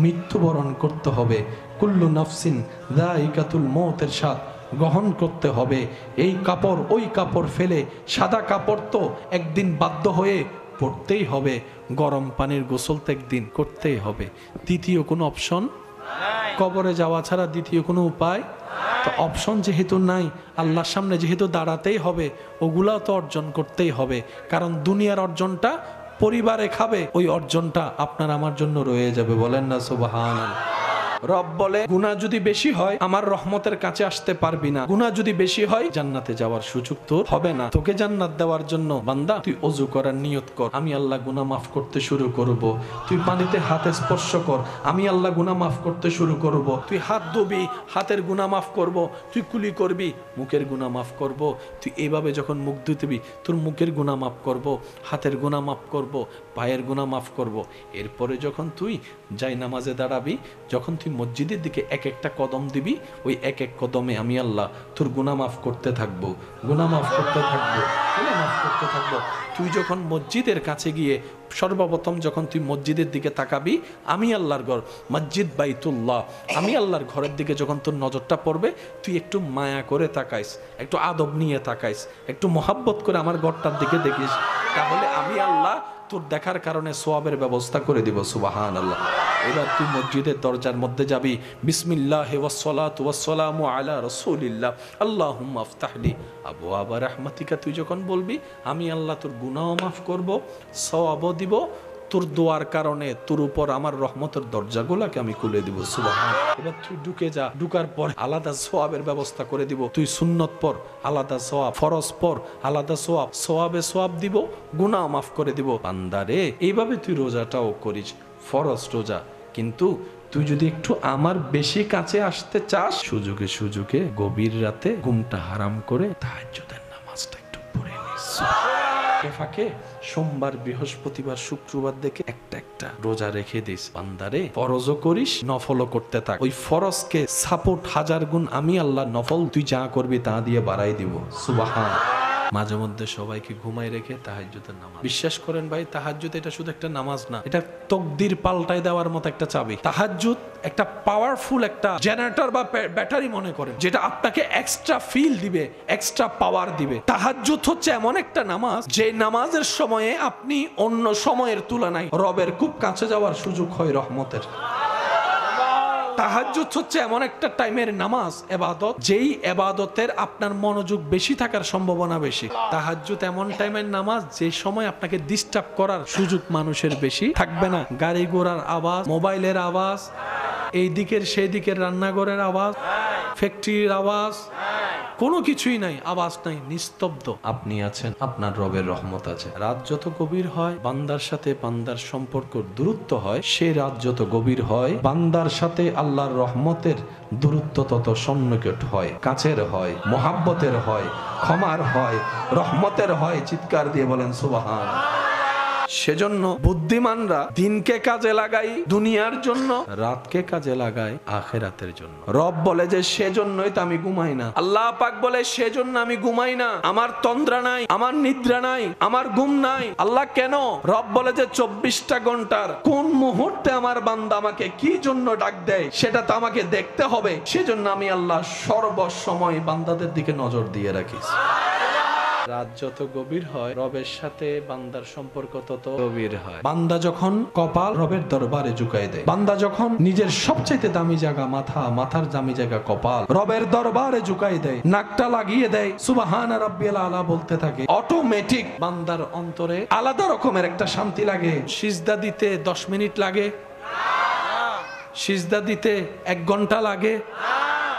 মৃত্যুবরণ করতে হবে। কুল্লু নাফসিন যায়িকাতুল মউতের স্বাদ গ্রহণ করতে হবে। এই কাপড় ওই কাপড় ফেলে সাদা কাপড় তো একদিন বাধ্য হয়ে পড়তেই হবে। গরম পানির গোসল তো একদিন করতেই হবে। দ্বিতীয় কোনো অপশন? কবরে যাওয়া ছাড়া দ্বিতীয় কোনো উপায় তো অপশন যেহেতু নাই, আল্লাহর সামনে যেহেতু দাঁড়াতেই হবে, ওগুলাও তো অর্জন করতেই হবে। কারণ দুনিয়ার অর্জনটা পরিবারে খাবে, ওই অর্জনটা আপনার আমার জন্য রয়ে যাবে। বলেন না সুবহানাল্লাহ। রব বলে, গুনাহ যদি বেশি হয় আমার রহমতের কাছে আসতে পারবি না। গুনাহ যদি বেশি হয় জান্নাতে যাওয়ার সুযোগ তোর হবে না। তোকে জান্নাত দেওয়ার জন্য বান্দা তুই ওযু করার নিয়ত কর, আমি আল্লাহ গুনাহ মাফ করতে শুরু করব। তুই পানিতে হাতে স্পর্শ কর, আমি আল্লাহ গুনাহ মাফ করতে শুরু করব। তুই হাত ধুবি, হাতের গুনাহ মাফ করব। তুই কুলি করবি, মুখের গুনাহ মাফ করব। তুই এইভাবে যখন মুখ ধুতবি, তোর মুখের গুনাহ মাফ করব, হাতের গুনাহ মাফ করব, পায়ের গুনাহ মাফ করব। এরপরে যখন তুই যাই নামাজে দাঁড়াবি, যখন তুই মসজিদের দিকে এক একটা কদম দিবি, ওই এক এক কদমে আমি আল্লাহ তোর গুনাহ মাফ করতে থাকবো, গুনাহ মাফ করতে থাকবো, গুনাহ মাফ করতে থাকবো। তুই যখন মসজিদের কাছে গিয়ে সর্বপ্রথম যখন তুই মসজিদের দিকে তাকাবি, আমি আল্লাহর ঘর, মসজিদ বাইতুল্লাহ, আমি আল্লাহর ঘরের দিকে যখন তোর নজরটা পড়বে, তুই একটু মায়া করে তাকাইস, একটু আদব নিয়ে তাকাইস, একটু মহাব্বত করে আমার ঘরটার দিকে দেখিস, তাহলে আমি আল্লাহ তোর দেখার কারণে সওয়াবের ব্যবস্থা করে দিব। সুবহানাল্লাহ। এবার তুই মসজিদের দরজার মধ্যে যাবি, বিসমিল্লাহি ওয়াস সালাতু ওয়াস সালামু আলা রাসূলিল্লাহ আল্লাহুম্মা আফতাহলি আবওয়াবা রাহমাতিকা। তুই যখন বলবি, আমি আল্লাহ তোর গুনাহ মাফ করব, সওয়াবও দিব, তোর দোয়ার কারণে তোর উপর আমার রহমতের দরজাগুলোকে আমি খুলে দিব। সুবহানাল্লাহ। এবার তুই ঢুকে যা, ঢুকার পর আলাদা সওয়াবের ব্যবস্থা করে দিব। তুই সুন্নত পড়, আলাদা সওয়াব, ফরজ পড়, আলাদা সওয়াব, সওয়াবে সওয়াব দিব, গুনাহ মাফ করে দিব। বান্দারে, এইভাবে তুই রোজাটাও করিস, ফরজ রোজা, কিন্তু তুই যদি একটু আমার বেশি কাছে আসতে চাস, সুযোগে সুযোগে গভীর রাতে ঘুমটা হারাম করে তাহাজ্জুদের নামাজটা একটু পড়ে নিস। ফাঁকে সোমবার, বৃহস্পতিবার, শুক্রবার দেখে একটা একটা রোজা রেখে দিস। বান্দারে ফরজও করিস, নফলও করতে থাক। ওই ফরজকে সাপোর্ট 1000 গুণ আমি আল্লাহ নফল তুই যা করবি তা দিয়ে বাড়াই দিব। সুবহান। মাঝে মধ্যে সবাইকে ঘুমাই রেখে তাহাজ্জুদের নামাজ। বিশ্বাস করেন ভাই, তাহাজ্জুদ এটা শুধু একটা নামাজ না, এটা তকদির পাল্টাই দেওয়ার মতো একটা চাবি। তাহাজ্জুদ একটা পাওয়ারফুল একটা জেনারেটর বা ব্যাটারি মনে করেন, যেটা আপনাকে এক্সট্রা ফিল দিবে, এক্সট্রা পাওয়ার দিবে। তাহাজ্জুদ হচ্ছে এমন একটা নামাজ, যে নামাজের সময়ে আপনি অন্য সময়ের তুলনায় রবের খুব কাছে যাওয়ার সুযোগ হয় রহমতের। তাহাজ্জুদ হচ্ছে এমন একটা টাইমের নামাজ, ইবাদত, যেই ইবাদতের আপনার মনোযোগ বেশি থাকার সম্ভাবনা বেশি। তাহাজ্জুদ এমন টাইমের নামাজ, যে সময় আপনাকে ডিস্টার্ব করার সুযোগ মানুষের বেশি থাকবে না। গাড়ি ঘোড়ার আওয়াজ, মোবাইলের আওয়াজ, এই দিকের সেই দিকের রান্নাঘরের আওয়াজ, ফ্যাক্টরির আওয়াজ, কোনো কিছুই নাই, আওয়াজ নাই, নিস্তব্ধ। আপনি আছেন, আপনার রবের রহমত আছে। রাত যত গভীর হয়, বান্দার সাথে বান্দার সম্পর্ক দূরত্ব হয়। সেই রাত যত গভীর হয়, বান্দার সাথে আল্লাহর রহমতের দূরত্ব তত সন্নিকট হয়, কাছের হয়, মোহাব্বতের হয়, ক্ষমার হয়, রহমতের হয়। চিৎকার দিয়ে বলেন সুবহান। সেজন্য বুদ্ধিমানরা দিনকে কাজে লাগাই দুনিয়ার জন্য, রাতকে কাজে লাগায় আখিরাতের জন্য। রব বলে যে সেজন্যই তো আমি ঘুমাই না, আল্লাহ পাক বলে সেজন্য আমি ঘুমাই না, আমার তন্দ্রা নাই, আমার নিদ্রা নাই, আমার ঘুম নাই। আল্লাহ কেন? রব বলে যে 24টা ঘন্টার কোন মুহূর্তে আমার বান্দা আমাকে কি জন্য ডাক দেয় সেটা তো আমাকে দেখতে হবে। সেজন্য আমি আল্লাহ সর্বসময় বান্দাদের দিকে নজর দিয়ে রাখি। রাত যত গভীর হয়, রবের সাথে বান্দার সম্পর্ক তত গভীর হয়। বান্দা যখন কপাল রবের দরবারে ঝুঁকাই দেয়, বান্দা যখন নিজের সবচেয়ে দামি জায়গা মাথা, মাথার দামি জায়গা কপাল রবের দরবারে ঝুঁকাই দেয়, নাকটা লাগিয়ে দেয়, সুবহান রাব্বিয়াল আলা বলতে থাকে, অটোমেটিক বান্দার অন্তরে আলাদা রকমের একটা শান্তি লাগে। সিজদা দিতে 10 মিনিট লাগে, সিজদা দিতে 1 ঘন্টা লাগে।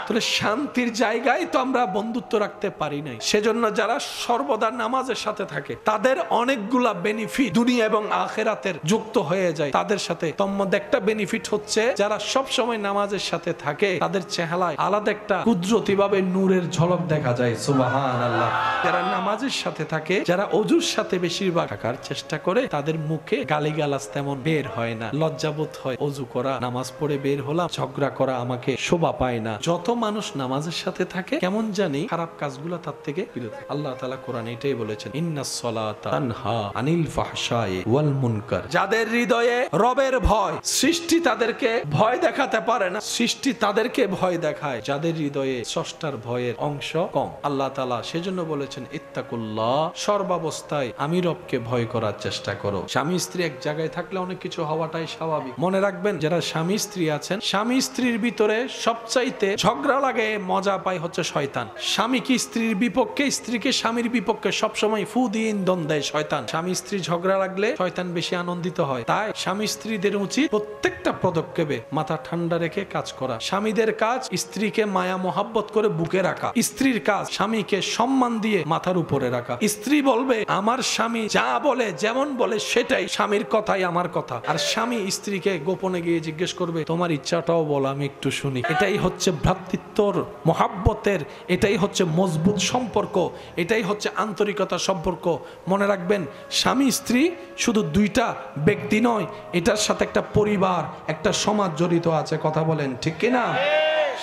তাহলে শান্তির জায়গায় তো আমরা বন্ধুত্ব রাখতে পারি নাই। সেজন্য যারা সর্বদা নামাজের সাথে থাকে, তাদের অনেকগুলা বেনিফিট দুনিয়া এবং আখিরাতের যুক্ত হয়ে যায় তাদের সাথে। তন্মধ্যে একটা বেনিফিট হচ্ছে, যারা সব সময় নামাজের সাথে থাকে, তাদের চেহারায় আলাদা একটা কুদরতি ভাবে নূরের ঝলক দেখা যায়। সুবহানাল্লাহ। যারা নামাজের সাথে থাকে, যারা ওযুর সাথে বেশিরভাগ থাকার চেষ্টা করে, তাদের মুখে গালিগালাজ তেমন বের হয় না, লজ্জাবোধ হয়। ওযু করা, নামাজ পড়ে বের হলাম, ঝগড়া করা আমাকে শোভা পায় না। যত মানুষ নামাজের সাথে থাকে, কেমন জানি খারাপ কাজগুলো তার থেকে বিরত। আল্লাহ তাআলা কোরআনে এটাই বলেছেন, ইন্নাস সালাতা তানহা আনিল ফাহশাই ওয়াল মুনকার। যাদের হৃদয়ে রবের ভয়, সৃষ্টি তাদেরকে ভয় দেখাতে পারে না, সৃষ্টি তাদেরকে ভয় দেখায় যাদের হৃদয়ে স্রষ্টার ভয়ের অংশ কম। আল্লাহ তাআলা সেজন্য বলেছেন, ইত্তাকুল্লাহ, সর্বাবস্থায় আমি রবকে ভয় করার চেষ্টা করো। স্বামী স্ত্রী এক জায়গায় থাকলে অনেক কিছু হওয়াটাই স্বাভাবিক। মনে রাখবেন, যারা স্বামী স্ত্রী আছেন, স্বামী স্ত্রীর ভিতরে সবচাইতে ঝগড়া লাগে, মজা পায় হচ্ছে শয়তান। স্বামী কি স্ত্রীর বিপক্ষে, স্ত্রীকে স্বামীর বিপক্ষে সবসময় ফু দিয়ে ইন্ধন দেয় শয়তান। স্বামী স্ত্রী ঝগড়া লাগলে শয়তান বেশি আনন্দিত হয়। তাই স্বামী স্ত্রীদের উচিত প্রত্যেকটা পদক্ষেপে মাথা ঠান্ডা রেখে কাজ করা। স্বামীদের কাজ স্ত্রীকে মায়া মোহাব্বত করে বুকে রাখা, স্ত্রীর কাজ স্বামীকে সম্মান দিয়ে মাথার উপরে রাখা। স্ত্রী বলবে, আমার স্বামী যা বলে, যেমন বলে সেটাই, স্বামীর কথাই আমার কথা। আর স্বামী স্ত্রীকে গোপনে গিয়ে জিজ্ঞেস করবে, তোমার ইচ্ছাটাও বল, আমি একটু শুনি। এটাই হচ্ছে ভ্রাতৃত্বর মোহাব্বতের, এটাই হচ্ছে মজবুত সম্পর্ক, এটাই হচ্ছে আন্তরিকতার সম্পর্ক। মনে রাখবেন, স্বামী স্ত্রী শুধু দুইটা ব্যক্তি নয়, এটার সাথে একটা পরিবার, একটা সমাজ জড়িত আছে। কথা বলেন ঠিক কিনা?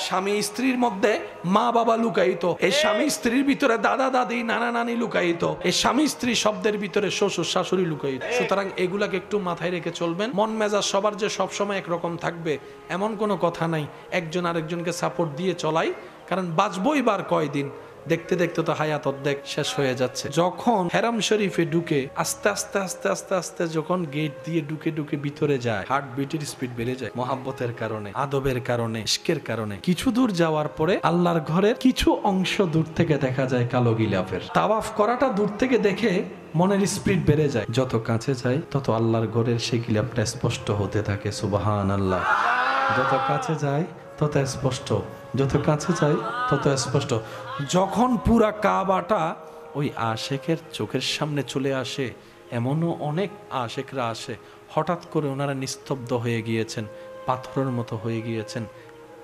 স্বামী স্ত্রীর মধ্যে মা বাবা লুকায়িত, এই স্বামী স্ত্রীর ভিতরে দাদা দাদি নানা নানি লুকায়িত, এই স্বামী স্ত্রী শব্দের ভিতরে শ্বশুর শাশুড়ি লুকায়িত। সুতরাং এগুলাকে একটু মাথায় রেখে চলবেন। মন মেজাজ সবার যে সবসময় একরকম থাকবে এমন কোনো কথা নাই। একজন আরেকজনকে সাপোর্ট দিয়ে চলাই, কারণ বাঁচবই বার কয়দিন। দেখতে দেখতে তো হায়াত অর্ধেক শেষ হয়ে যাচ্ছে। যখন হেরাম শরীফে ঢুকে আস্তে আস্তে আস্তে আস্তে আস্তে যখন গেট দিয়ে ঢুকে ঢুকে ভিতরে যায়, হার্ট বিটের স্পিড বেড়ে যায় মোহাব্বতের কারণে, আদবের কারণে, ইশকের কারণে। কিছু দূর যাওয়ার পরে আল্লাহর ঘরের কিছু অংশ দূর থেকে দেখা যায় কালো গিলাফের। তাওয়াফ করাটা দূর থেকে দেখে মনের স্পিড বেড়ে যায়। যত কাছে যায় তত আল্লাহর ঘরের সেই গিলাফটা স্পষ্ট হতে থাকে। সুবহানাল্লাহ। যত কাছে যায় তত স্পষ্ট, যত কাছে যায় তত স্পষ্ট। যখন পুরা কাবাটা ওই আশেকের চোখের সামনে চলে আসে, এমনও অনেক আশেকরা আসে, হঠাৎ করে ওনারা নিস্তব্ধ হয়ে গিয়েছেন, পাথরের মতো হয়ে গিয়েছেন।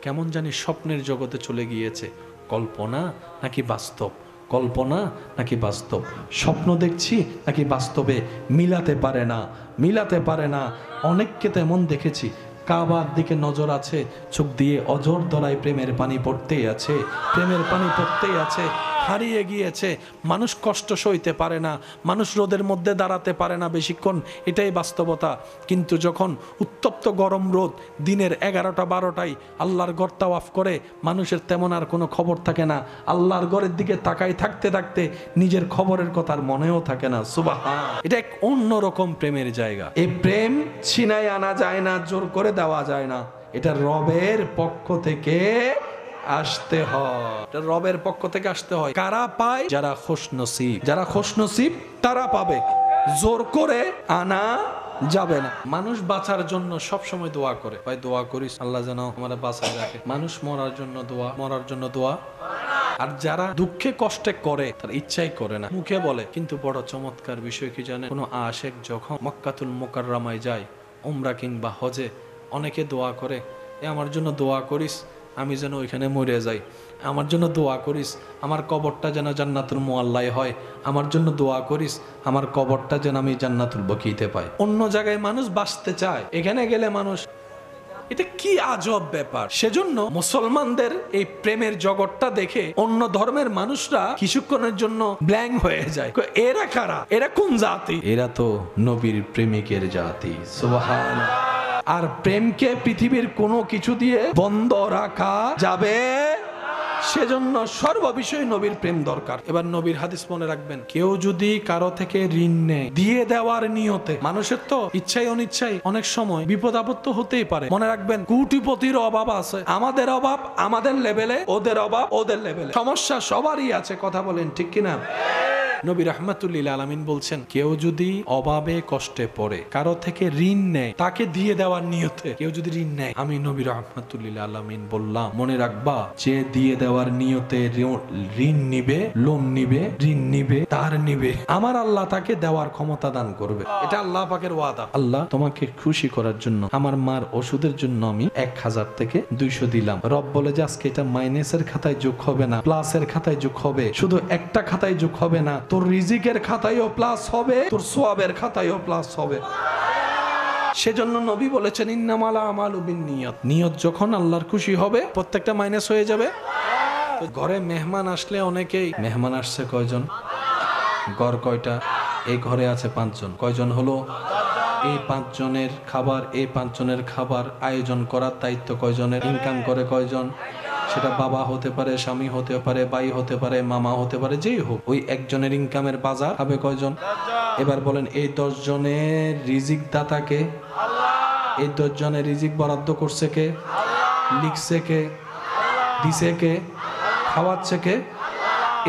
কেমন জানি স্বপ্নের জগতে চলে গিয়েছে। কল্পনা নাকি বাস্তব, কল্পনা নাকি বাস্তব, স্বপ্ন দেখছি নাকি বাস্তবে মিলাতে পারে না, মিলাতে পারে না। অনেককে তেমন দেখেছি, কাবার দিকে নজর আছে, চোখ দিয়ে অজর দরায় প্রেমের পানি পড়তেই আছে, প্রেমের পানি পড়তেই আছে, হারিয়ে গিয়েছে। মানুষ কষ্ট সইতে পারে না, মানুষ রোদের মধ্যে দাঁড়াতে পারে না বেশিক্ষণ, এটাই বাস্তবতা। কিন্তু যখন উত্তপ্ত গরম রোদ দিনের 11টা 12টায় আল্লাহর ঘর তাওয়াফ করে, মানুষের তেমন আর কোনো খবর থাকে না। আল্লাহর ঘরের দিকে তাকাই থাকতে থাকতে নিজের খবরের কথা আর মনেও থাকে না। সুবহান, এটা এক অন্যরকম প্রেমের জায়গা। এই প্রেম ছিনাই আনা যায় না, জোর করে দেওয়া যায় না, এটা রবের পক্ষ থেকে আসতে হয়, এটা রবের পক্ষ থেকে আসতে হয়। কারা পায়? যারা খুশনসিব, যারা খুশনসিব তারা পাবে, জোর করে আনা যাবে না। মানুষ বাঁচার জন্য সব সময় দোয়া করে, ভাই দোয়া করিস আল্লাহ যেন আমারে বাঁচায় রাখে। মানুষ মরার জন্য দোয়া, মরার জন্য দোয়া। আর যারা দুঃখে কষ্টে করে, তার ইচ্ছাই করে না, মুখে বলে। কিন্তু বড় চমৎকার বিষয় কি জানেন? কোনো আশেক যখন মক্কাতুল মুকাররমায় যায়, উমরা কিংবা হজে, অনেকে দোয়া করে, এ আমার জন্য দোয়া করিস আমি যেন ওইখানে মরে যাই, আমার জন্য দোয়া করিস আমার কবরটা যেন জান্নাতুল মুআল্লাই হয়, আমার জন্য দোয়া করিস আমার কবরটা যেন আমি জান্নাতুল বকিতে পাই। অন্য জায়গায় মানুষ বাঁচতে চায়, এখানে গেলে মানুষ, এটা কি আজব ব্যাপার। সেজন্য মুসলমানদের এই প্রেমের জগৎটা দেখে অন্য ধর্মের মানুষরা কিছুক্ষণের জন্য ব্ল্যাঙ্ক হয়ে যায়। এরা কারা? এরা কোন জাতি? এরা তো নবীর প্রেমিকের জাতি। সুবহানাল্লাহ। আর প্রেমকে পৃথিবীর কোনো কিছু দিয়ে বন্ধ রাখা যাবে, সেজন্য সর্ববিষয়ে নবীর প্রেম দরকার। এবার নবীর হাদিস মনে রাখবেন, কেউ যদি কারো থেকে ঋণ নেয় দিয়ে দেওয়ার নিয়তে, মানুষের তো ইচ্ছাই অনিচ্ছাই অনেক সময় বিপদ আপদ তো হতেই পারে। মনে রাখবেন, কোটিপতির অভাব আছে, আমাদের অভাব আমাদের লেভেলে, ওদের অভাব ওদের লেভেলে, সমস্যা সবারই আছে। কথা বলেন ঠিক কিনা? নবী রাহমাতুল্লিল আলামিন বলছেন, কেউ যদি অভাবে কষ্টে পড়ে কারো থেকে ঋণ নেয়, তাকে দিয়ে দেওয়ার নিয়তে কেউ যদি ঋণ নেয়, আমি নবী রাহমাতুল্লিল আলামিন বললাম, মনে রাখবা, যে দিয়ে দেওয়ার নিয়তে ঋণ নিবে, লোন নিবে, ঋণ নিবে, তার নিবে, আমার আল্লাহ তাকে দেওয়ার ক্ষমতা দান করবে। এটা আল্লাহ পাকের ওয়াদা। আল্লাহ তোমাকে খুশি করার জন্য আমার মার ওষুধের জন্য আমি 1000 থেকে 200 দিলাম। রব বলে যে আজকে এটা মাইনাসের খাতায় যোগ হবে না, প্লাসের খাতায় যোগ হবে। শুধু একটা খাতায় যোগ হবে না, তোর রিজিকের খাতায়ও প্লাস হবে, তোর সওয়াবের খাতায়ও প্লাস হবে। সেজন্য নবী বলেছেন, ইন্নামাল আমালু বিন্নিয়াত, নিয়ত যখন আল্লাহর খুশি হবে প্রত্যেকটা মাইনাস হয়ে যাবে। তো ঘরে মেহমান আসলে অনেকেই, মেহমান আসছে কয়জন, ঘর কয়টা, এই ঘরে আছে 5 জন, কয়জন হলো? এই 5 জনের খাবার, এই 5 জনের খাবার আয়োজন করার দায়িত্ব কয়জনের? ইনকাম করে কয়জন? সেটা বাবা হতে পারে, স্বামী হতে পারে, ভাই হতে পারে, মামা হতে পারে, যেই হোক, ওই একজনের ইনকামের বাজার খাবে কয়জন? এবার বলেন, এই 10 জনের রিজিক দাতাকে, এই 10 জনের রিজিক বরাদ্দ করছে কে? লিখছে কে? দিছে কে? খাওয়াচ্ছে কে?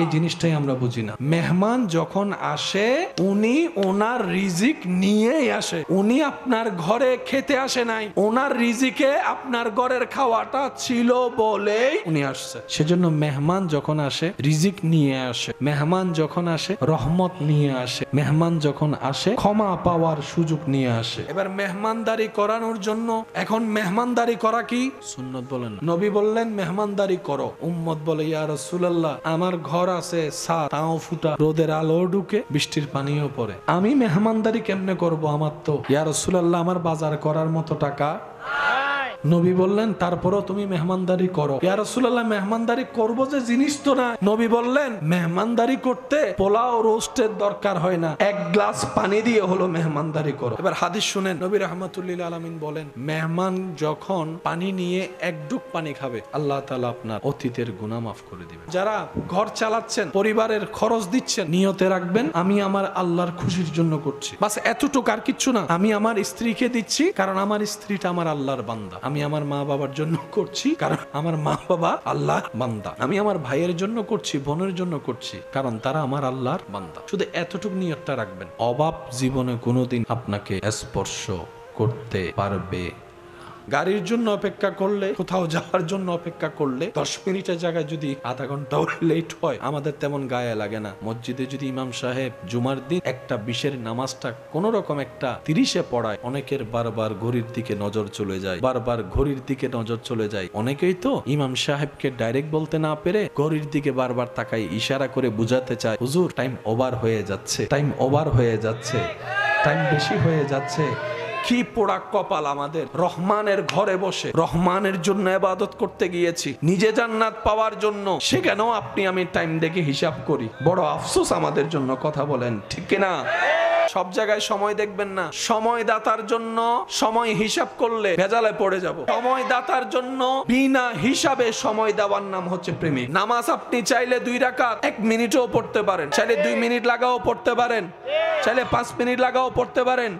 এই জিনিসটাই আমরা বুঝি না। মেহমান যখন আসে, উনি ওনার রিজিক নিয়েই আসে, উনি আপনার ঘরে খেতে আসে নাই, ওনার রিজিকে আপনার ঘরের খাওয়াটা ছিল বলেই উনি আসছে। সেজন্য মেহমান যখন আসে রিজিক নিয়ে আসে, মেহমান যখন আসে রহমত নিয়ে আসে, মেহমান যখন আসে ক্ষমা পাওয়ার সুযোগ নিয়ে আসে। এবার মেহমানদারি করানোর জন্য, এখন মেহমানদারি করা কি সুন্নত? বলেন, নবী বললেন মেহমানদারি করো। উম্মত বলে, ইয়া রাসূলুল্লাহ, আমার ঘর আছে, তাও ফুটা, রোদের আলো ঢুকে, বৃষ্টির পানিও পড়ে, আমি মেহমানদারি কেমনে করব? আমার তো, ইয়া রাসূলুল্লাহ, আমার বাজার করার মতো টাকা। নবী বললেন, তারপরও তুমি মেহমানদারি করো। ইয়া রাসূলুল্লাহ, মেহমানদারি করব যে জিনিস তো না। নবী বললেন, মেহমানদারি করতে পোলাও রোস্টের দরকার হয় না, 1 গ্লাস পানি দিয়ে হলো মেহমানদারি করো। এবার হাদিস শুনেন, নবী রাহমাতুল্লিল আলামিন বলেন, মেহমান যখন পানি নিয়ে 1 ডুব পানি খাবে, আল্লাহ তাআলা আপনার অতীতের গুনাহ মাফ করে দিবেন। যারা ঘর চালাচ্ছেন, পরিবারের খরচ দিচ্ছেন, নিয়তে রাখবেন, আমি আমার আল্লাহর খুশির জন্য করছি, বাস এতটুকু, আর কিচ্ছু না। আমি আমার স্ত্রীকে দিচ্ছি কারণ আমার স্ত্রীটা আমার আল্লাহর বান্দা। আমি আমার মা বাবার জন্য করছি কারণ আমার মা বাবা আল্লাহর বান্দা। আমি আমার ভাইয়ের জন্য করছি, বোনের জন্য করছি কারণ তারা আমার আল্লাহর বান্দা। শুধু এতটুকু নিয়তটা রাখবেন। অভাব জীবনে কোনোদিন আপনাকে স্পর্শ করতে পারবে গাড়ির জন্য অপেক্ষা করলে, কোথাও যাওয়ার জন্য অপেক্ষা করলে 10 মিনিটের জায়গায় যদি আধা ঘন্টাও লেট হয় আমাদের তেমন গায়ে লাগে না। মসজিদে যদি ইমাম সাহেব জুমার দিন 1:20 নামাজটা কোন রকম 1:30 পড়ায়, অনেকের বারবার ঘড়ির দিকে নজর চলে যায়, বারবার ঘড়ির দিকে নজর চলে যায়। অনেকেই তো ইমাম সাহেবকে ডাইরেক্ট বলতে না পেরে ঘড়ির দিকে বারবার তাকায়, ইশারা করে বুঝাতে চায়, হুজুর টাইম ওভার হয়ে যাচ্ছে, টাইম ওভার হয়ে যাচ্ছে, টাইম বেশি হয়ে যাচ্ছে। কি পোড়া কপাল আমাদের। রহমানের ঘরে বসে রহমানের জন্য ইবাদত করতে গিয়েছি, নিজে জান্নাত পাওয়ার জন্য, সেখানেও আপনি আমি টাইম দেখে হিসাব করি। বড় আফসোস আমাদের জন্য, কথা বলেন ঠিক কিনা? সব জায়গায় সময় দেখবেন না। সময় দাতার জন্য সময় হিসাব করলে ভেজালে পড়ে যাব। সময় দাতার জন্য বিনা হিসাবে সময় দেওয়ার নাম হচ্ছে প্রেমিক। নামাজ আপনি চাইলে 2 রাকাত 1 মিনিটও পড়তে পারেন, চাইলে 2 মিনিট লাগাও পড়তে পারেন, চাইলে 5 মিনিট লাগাও পড়তে পারেন।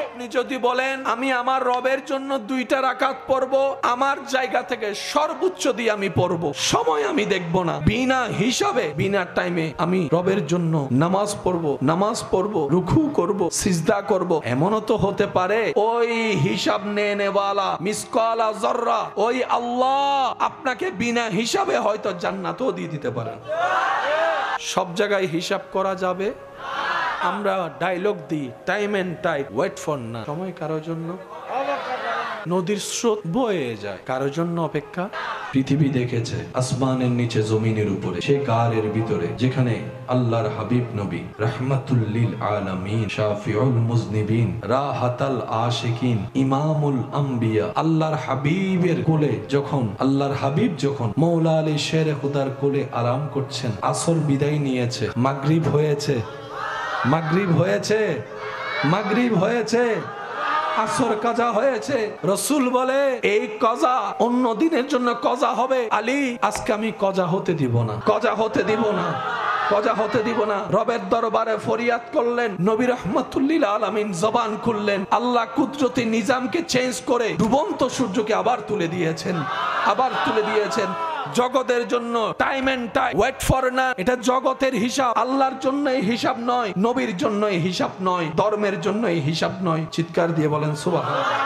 আপনি যদি বলেন আমি আমার রবের জন্য 2টা রাকাত পড়বো, আমার জায়গা থেকে সর্বোচ্চ দিয়ে আমি পড়বো, সময় আমি দেখবো না, বিনা হিসাবে বিনা টাইমে আমি রবের জন্য নামাজ পড়বো, রুকু করব, সিজদা করব। এমনও তো হতে পারে ওই হিসাব নেওয়ালা মিসকালা যাররা ওই আল্লাহ আপনাকে বিনা হিসাবে হয়তো জান্নাতও দিয়ে দিতে পারেন। সব জায়গায় হিসাব করা যাবে। আমরা ডায়লগ দিই time and tide wait for না। সময় কারোর জন্য নদীর স্রোত বয়ে যায়, কারোর জন্য অপেক্ষা। পৃথিবী দেখেছে আসমানের নিচে জমিনের উপরে, সে গারের ভিতরে যেখানে আল্লাহর হাবিব নবী রাহমাতুল লিল আলামিন, শাফিউল মুজনিবিন, রাহাতাল আশিকিন, ইমামুল আম্বিয়া, আল্লাহর হাবিবের কোলে যখন আল্লাহর হাবিব যখন মওলা আলী শেরে খুদার কোলে আরাম করছেন, আসর বিদায় নিয়েছে, মাগরিব হয়েছে, আসর কাজা হয়েছে। রসুল বলে এই কজা অন্য দিনের জন্য কজা হবে, আলী আজকে আমি কজা হতে দিব না। রবের দরবারে ফরিয়াদ করলেন, নবী রাহমাতুল লিল আলামিন জবান খুললেন, আল্লাহ কুদরতি নিজামকে চেঞ্জ করে ডুবন্ত সূর্যকে আবার তুলে দিয়েছেন। জগতের জন্য time and time wait for না, এটা জগতের হিসাব, আল্লাহর জন্য এই হিসাব নয়, নবীর জন্য এই হিসাব নয়, ধর্মের জন্য এই হিসাব নয়। চিৎকার দিয়ে বলেন সুবহানাল্লাহ।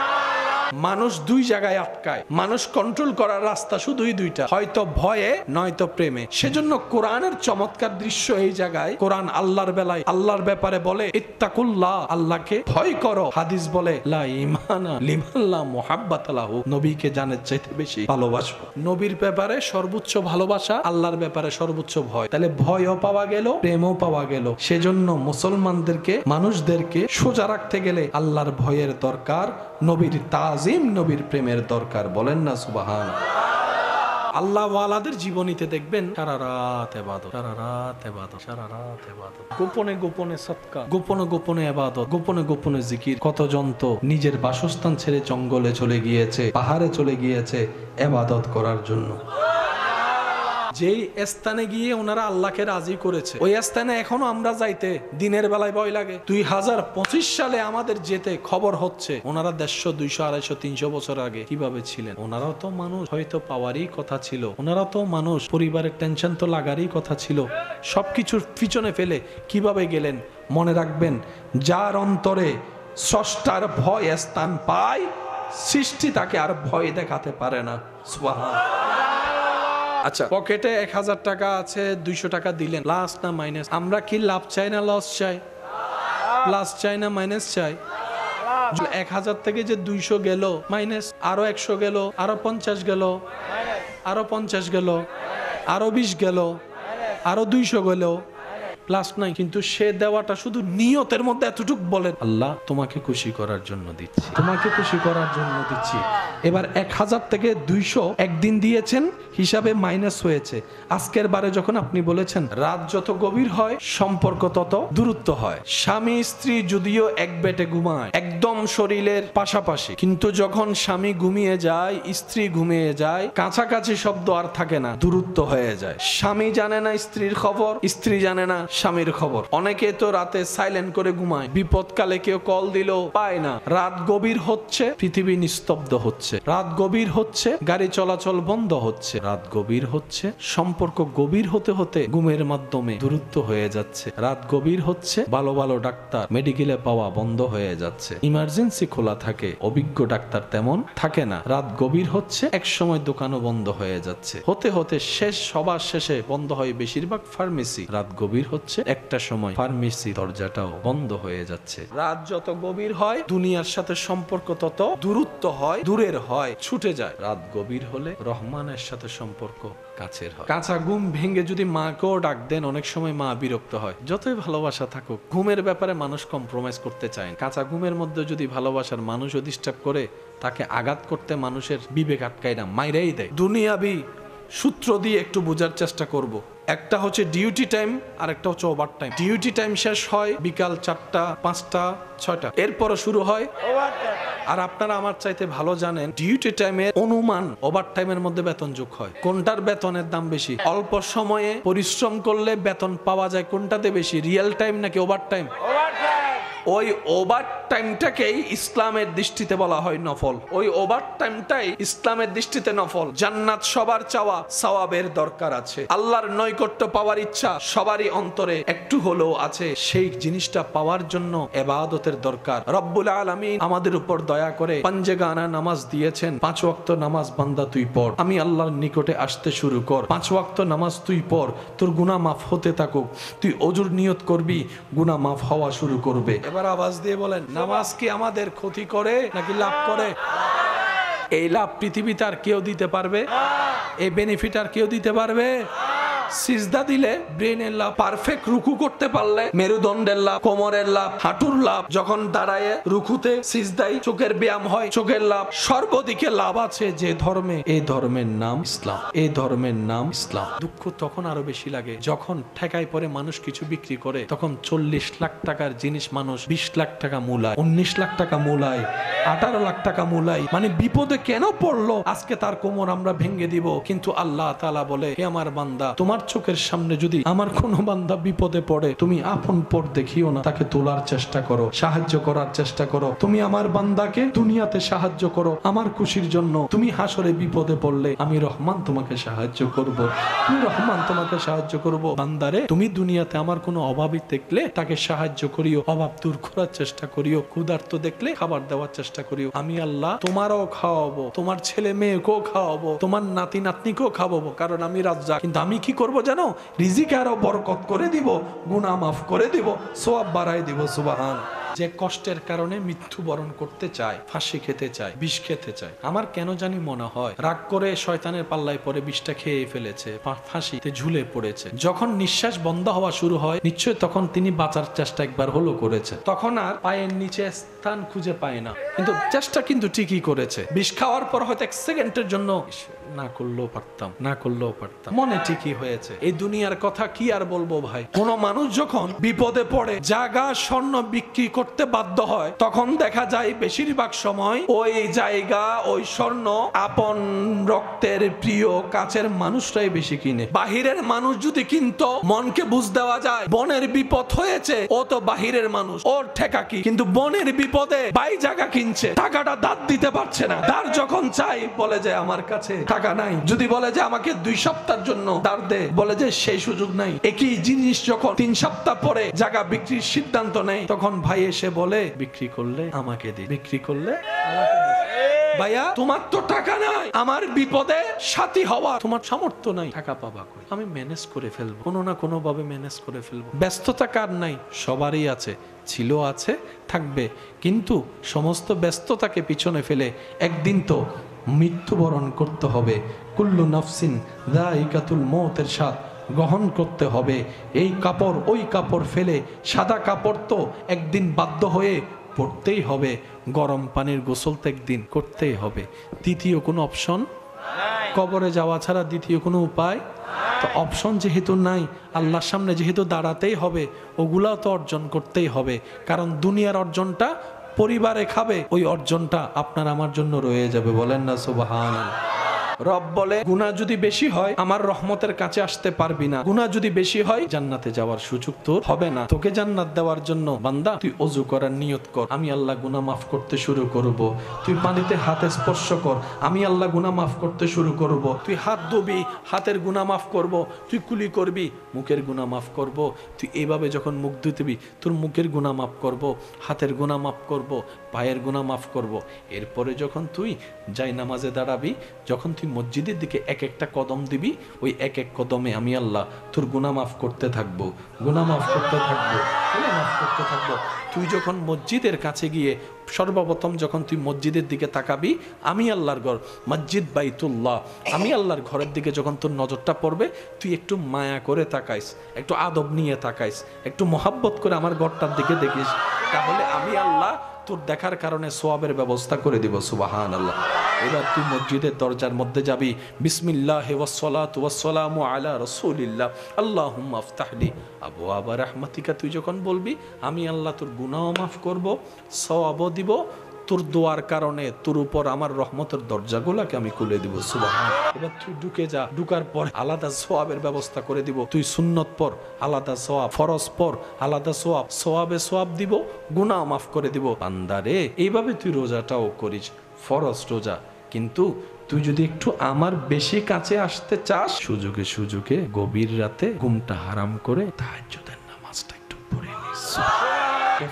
মানুষ 2 জায়গায় আটকায়, মানুষ কন্ট্রোল করার রাস্তা শুধুই 2টা, হয়তো ভয়ে নয়তো প্রেমে। সেজন্য কোরআনের চমৎকার দৃশ্য এই জায়গায়। কোরআন আল্লাহর বেলায় আল্লাহর ব্যাপারে বলে ইত্তাকুল্লাহ, আল্লাহকে ভয় করো। হাদিস বলে লা ঈমানা লিমান লা মুহাব্বাতা লাহু, নবীকে জানের চাইতে বেশি ভালোবাসো। নবীর ব্যাপারে সর্বোচ্চ ভালোবাসা, আল্লাহর ব্যাপারে সর্বোচ্চ ভয়। তাহলে ভয়ও পাওয়া গেল, প্রেমও পাওয়া গেল। সেজন্য মুসলমানদেরকে, মানুষদেরকে সোজা রাখতে গেলে আল্লাহর ভয়ের দরকার, নবীর তাজিম, নবীর প্রেমের দরকার। বলেন না সুবহানাল্লাহ। আল্লাহ ওয়ালাদের জীবনীতে দেখবেন সারা রাত ইবাদত, গোপনে গোপনে সদকা, গোপনে গোপনে ইবাদত, গোপনে গোপনে জিকির। কতজন তো নিজের বাসস্থান ছেড়ে জঙ্গলে চলে গিয়েছে, পাহাড়ে চলে গিয়েছে ইবাদত করার জন্য। যেই স্থানে গিয়ে ওনারা আল্লাহকে রাজি করেছে, ওই স্থানে এখনো আমরা যাইতে দিনের বেলায় ভয় লাগে। 2025 সালে আমাদের যেতে খবর হচ্ছে ওনারা 150, 200, 250, 300 বছর আগে কিভাবে ছিলেন। ওনারাও তো মানুষ, হয়তো পাওয়ারই কথা ছিল, ওনারাও তো মানুষ, পরিবারের টেনশন তো লাগারই কথা ছিল। সবকিছুর পিছনে ফেলে কিভাবে গেলেন। মনে রাখবেন, যার অন্তরে স্রষ্টার ভয় স্থান পায়, সৃষ্টি তাকে আর ভয় দেখাতে পারে না। সুবহানাল্লাহ। আচ্ছা, পকেটে 1000 টাকা আছে, 200 টাকা দিলেন, প্লাস না মাইনাস? আমরা কি লাভ চাই না লস চাই? প্লাস চাই না মাইনাস চাই? 1000 থেকে যে 200 গেল মাইনাস, আরো 100 গেল, আরো 50 গেল, আরো 50 গেল, আরো 20 গেল, আরো 200 গেল, প্লাস নাই। কিন্তু সে দেওয়াটা শুধু নিয়তের মধ্যে এতটুকু বলেন, আল্লাহ তোমাকে খুশি করার জন্য দিচ্ছি, তোমাকে খুশি করার জন্য দিচ্ছি। এবার 1000 থেকে 200 একদিন দিয়েছেন, হিসাবে মাইনাস হয়েছে। আজকের বারে যখন আপনি বলেছেন রাত যত গভীর হয় সম্পর্ক তত দূরত্ব হয়। স্বামী স্ত্রী যদিও এক বেটে ঘুমায়, একদম শরীরের পাশাপাশি, কিন্তু যখন স্বামী ঘুমিয়ে যায়, স্ত্রী ঘুমিয়ে যায়, কাছাকাছি শব্দ আর থাকে না, দূরত্ব হয়ে যায়। স্বামী জানে না স্ত্রীর খবর, স্ত্রী জানে না স্বামীর খবর। অনেকে তো রাতে সাইলেন্ট করে ঘুমায়, বিপদকালে কেউ কল দিলেও পায় না। রাত গভীর হচ্ছে, পৃথিবী নিস্তব্ধ হচ্ছে। রাত গভীর হচ্ছে, গাড়ি চলাচল বন্ধ হচ্ছে। রাত গভীর হচ্ছে, সম্পর্ক গভীর হতে হতে ঘুমের মাধ্যমে দূরত্ব হয়ে যাচ্ছে। রাত গভীর হচ্ছে, ভালো ভালো ডাক্তার মেডিকেলে পাওয়া বন্ধ হয়ে যাচ্ছে। ইমার্জেন্সি খোলা থাকে, অভিজ্ঞ ডাক্তার তেমন থাকে না। রাত গভীর হচ্ছে, এক সময় দোকানও বন্ধ হয়ে যাচ্ছে। হতে হতে শেষ, সবার শেষে বন্ধ হয় বেশিরভাগ ফার্মেসি। রাত গভীর হচ্ছে, একটা সময় ফার্মেসি দরজাটাও বন্ধ হয়ে যাচ্ছে। রাত যত গভীর হয়, দুনিয়ার সাথে সম্পর্ক তত দূরত্ব হয়, দূরের হয়, ছুটে যায়। রাত গভীর হলে রহমানের সাথে সম্পর্ক কাছের হয়। কাঁচা ঘুম ভেঙে যদি মাকেও ডাক দেন, অনেক সময় মা বিরক্ত হয়। যতই ভালোবাসা থাকুক, ঘুমের ব্যাপারে মানুষ কম্প্রোমাইজ করতে চায় না। কাঁচা ঘুমের মধ্যে যদি ভালোবাসার মানুষও ডিস্টার্ব করে, তাকে আঘাত করতে মানুষের বিবেক আটকায় না, মাইরাই দেয়। দুনিয়াবি সূত্র দিয়ে একটু বোঝার চেষ্টা করব। একটা হচ্ছে ডিউটি টাইম, আর একটা হচ্ছে ওভার টাইম। ডিউটি টাইম শেষ হয় বিকাল 4টা, 5টা, 6টা, এরপরও শুরু হয়। আর আপনারা আমার চাইতে ভালো জানেন, ডিউটি টাইমের অনুমান ওভার টাইমের মধ্যে বেতন যোগ হয়। কোনটার বেতনের দাম বেশি? অল্প সময়ে পরিশ্রম করলে বেতন পাওয়া যায় কোনটাতে বেশি, রিয়েল টাইম নাকি ওভার টাইম? ওই ওভার টাইমটাকেই ইসলামের দৃষ্টিতে বলা হয় নফল। ওই ওভার টাইমটাই ইসলামের দৃষ্টিতে নফল। জান্নাত সবার চাওয়া, সওয়াবের দরকার আছে। আল্লাহর নৈকট্য পাওয়ার ইচ্ছা সবারই অন্তরে একটু হলেও আছে। সেই জিনিসটা পাওয়ার জন্য ইবাদতের দরকার। রব্বুল আলামিন আমাদের উপর দয়া করে পাঞ্জেগানা নামাজ দিয়েছেন। 5 ওয়াক্ত নামাজ বান্দা তুই পড়, আমি আল্লাহর নিকটে আসতে শুরু কর। 5 ওয়াক্ত নামাজ তুই পড়, তোর গুনাহ মাফ হতে থাকুক। তুই ওযুর নিয়ত করবি, গুনাহ মাফ হওয়া শুরু করবে। এবার আওয়াজ দিয়ে বলেন, নামাজ কি আমাদের ক্ষতি করে নাকি লাভ করে? এই লাভ পৃথিবীতে আর কেউ দিতে পারবে? এই বেনিফিট আর কেউ দিতে পারবে? সিজদা দিলে ব্রেনের লাভ, পারফেক্ট রুকু করতে পারলে মেরুদণ্ডের লাভ, কোমরের লাভ, হাঁটুর লাভ, যখন দাঁড়ায় রুকুতে সিজদায় চোখের ব্যায়াম হয়, চোখের লাভ, সর্বদিকে লাভ আছে যে ধর্মে। এই ধর্মের নাম ইসলাম, এই ধর্মের নাম ইসলাম। দুঃখ তখন আরো বেশি লাগে যখন ঠেকায় পরে মানুষ কিছু বিক্রি করে, তখন 40 লাখ টাকার জিনিস মানুষ 20 লাখ টাকা মূলায়, 19 লাখ টাকা মূলায়, 18 লাখ টাকা মূলায়। মানে বিপদে কেন পড়লো, আজকে তার কোমর আমরা ভেঙে দিব। কিন্তু আল্লাহ তাআলা বলে, হে আমার বান্দা, তোমার চোখের সামনে যদি আমার কোনো বান্দা বিপদে পড়ে, তুমি আপন পর দেখিও না, তাকে তোলার চেষ্টা করো, সাহায্য করার চেষ্টা করো। তুমি আমার বান্দাকে দুনিয়াতে সাহায্য করো আমার খুশির জন্য। তুমি হাসরে বিপদে পড়লে আমি রহমান তোমাকে সাহায্য করব, তুমি রহমান তোমাকে সাহায্য করব। বান্দারে, তুমি দুনিয়াতে আমার কোনো অভাবী দেখলে তাকে সাহায্য করিও, অভাব দূর করার চেষ্টা করিও। ক্ষুধার্ত দেখলে খাবার দেওয়ার চেষ্টা করিও। আমি আল্লাহ তোমারও খাওয়াবো, তোমার ছেলে মেয়েকেও খাওয়াবো, তোমার নাতি নাতনিকেও খাওয়াবো, কারণ আমি রাজ্জাক। কিন্তু আমি কি করবো জানো? রিজিকে আরো বরকত করে দিব, গুনাহ মাফ করে দিব, সওয়াব বাড়ায় দিব। সুবহান। যে কষ্টের কারণে মৃত্যুবরণ করতে চায়, ফাঁসি খেতে চায়, বিষ খেতে চায়, আমার কেন জানি মনে হয় রাগ করে শয়তানের পাল্লায় পরে বিষটা খেয়ে ফেলেছে, ফাঁসিতে ঝুলে পড়েছে। যখন নিঃশ্বাস বন্ধ হওয়া শুরু হয়, নিশ্চয় তখন তিনি বাঁচার চেষ্টা একবার হলো করেছে। তখন আর পায়ের নিচে স্থান খুঁজে পায় না, কিন্তু চেষ্টা কিন্তু ঠিকই করেছে। বিষ খাওয়ার পর হয়তো 1 সেকেন্ডের জন্য না করলেও পারতাম, না করলেও পারতাম, মনে ঠিকই হয়েছে। এই দুনিয়ার কথা কি আর বলবো ভাই। কোন মানুষ যখন বিপদে পড়ে জায়গা স্বর্ণ বিক্রি করতে বাধ্য হয়, তখন দেখা যায় বেশিরভাগ সময় ওই জায়গা, ওই স্বর্ণ আপন রক্তের প্রিয় কাছের মানুষরাই বেশি কিনে। বাহিরের মানুষ যদি কিনতো, মনকে বুঝ দেওয়া যায় বোনের বিপদ হয়েছে, ও তো বাহিরের মানুষ, ওর ঠেকা কি। কিন্তু বোনের বিপদে ভাই জায়গা কিনছে, টাকাটা দাঁত দিতে পারছে না। তার যখন চাই বলে যে আমার কাছে টাকা নাই। যদি বলে যে আমাকে 2 সপ্তাহের জন্য দাঁড় দে, বলে যে সেই সুযোগ নাই। একই জিনিস যখন 3 সপ্তাহ পরে জায়গা বিক্রির সিদ্ধান্ত নেয়, তখন ভাই এসে বলে বিক্রি করলে আমাকে দি, বিক্রি করলে আমাকে দি। ভাইয়া, তোমার তো টাকা নাই, আমার বিপদে সাথী হওয়া তোমার সামর্থ্য নাই, টাকা পাবা কই? আমি ম্যানেজ করে ফেলবো, কোনো না কোনো ভাবে ম্যানেজ করে ফেলবো। ব্যস্ততা কার নাই? সবারই আছে, ছিল, আছে, থাকবে। কিন্তু সমস্ত ব্যস্ততাকে পিছনে ফেলে একদিন তো মৃত্যুবরণ করতে হবে। কুল্লু নাফসিন যায়িকাতুল মউতের স্বাদ গ্রহণ করতে হবে। এই কাপড় ওই কাপড় ফেলে সাদা কাপড় তো একদিন বাধ্য হয়ে পড়তেই হবে। গরম পানির গোসল তো একদিন করতেই হবে। দ্বিতীয় কোনো অপশন? কবরে যাওয়া ছাড়া দ্বিতীয় কোনো উপায় তো অপশন যেহেতু নাই, আল্লাহর সামনে যেহেতু দাঁড়াতেই হবে, ওগুলাও তো অর্জন করতেই হবে। কারণ দুনিয়ার অর্জনটা পরিবারে খাবে, ওই অর্জনটা আপনার আমার জন্য রয়ে যাবে। বলেন না সুবহানাল্লাহ। রব বলে গুনাহ যদি বেশি হয় আমার রহমতের কাছে আসতে পারবি না, গুনাহ যদি বেশি হয় জান্নাতে যাওয়ার সুযোগ তোর হবে না। তোকে জান্নাত দেওয়ার জন্য বান্দা তুই ওযু করার নিয়ত কর, আমি আল্লাহ গুনাহ মাফ করতে শুরু করব। তুই পানিতে হাতে স্পর্শ কর, আমি আল্লাহ গুনাহ মাফ করতে শুরু করব। তুই হাত ধুবি, হাতের গুনাহ মাফ করব। তুই কুলি করবি, মুখের গুনাহ মাফ করব। তুই এইভাবে যখন মুখ ধুতবি তোর মুখের গুনাহ মাফ করব, হাতের গুনাহ মাফ করব, পায়ের গুনাহ মাফ করব। এরপরে যখন তুই যাই নামাজে দাঁড়াবি, যখন তুই মসজিদের দিকে এক একটা কদম দিবি, ওই এক এক কদমে আমি আল্লাহ তোর গুনাহ মাফ করতে থাকবো, গুনাহ মাফ করতে থাকবো, গুনাহ মাফ করতে থাকবো। তুই যখন মসজিদের কাছে গিয়ে সর্বপ্রথম যখন তুই মসজিদের দিকে তাকাবি, আমি আল্লাহর ঘর মসজিদ বাইতুল্লাহ, আমি আল্লাহর ঘরের দিকে যখন তোর নজরটা পড়বে, তুই একটু মায়া করে তাকাইস, একটু আদব নিয়ে তাকাইস, একটু মহাব্বত করে আমার ঘরটার দিকে দেখিস, তাহলে আমি আল্লাহ তোর দেখার কারণে সোয়াবের ব্যবস্থা করে দিব। সুবহানাল্লাহ। এবার তুই মসজিদের দরজার মধ্যে যাবি, বিসমিল্লাহি ওয়াসসালাতু ওয়াসসালামু আলা রাসূলিল্লাহ আল্লাহুম্মা আফতাহলি আবওয়াবা রাহমাতিকা। তুই যখন বলবি আমি আল্লাহ তোর গুনাহ মাফ করব, সওয়াবও দিব, তোর দোয়ার কারণে তোর উপর আমার রহমতের দরজাগুলোকে আমি খুলে দিব। সুবহানাল্লাহ। এবার তুই ঢুকে যা, ঢুকার পর আলাদা সওয়াবের ব্যবস্থা করে দিব। তুই সুন্নত পর আলাদা সওয়াব, ফরজ পর আলাদা সওয়াব, সওয়াবে সওয়াব দিব, গুনাহ মাফ করে দিব। বান্দারে এইভাবে তুই রোজাটাও করিস, ফরজ রোজা। কিন্তু তুই যদি একটু আমার বেশি কাছে আসতে চাস, সুযোগে সুযোগে গভীর রাতে ঘুমটা হারাম করে তাহাজ্জুদের নামাজটা একটু পড়ে নিস।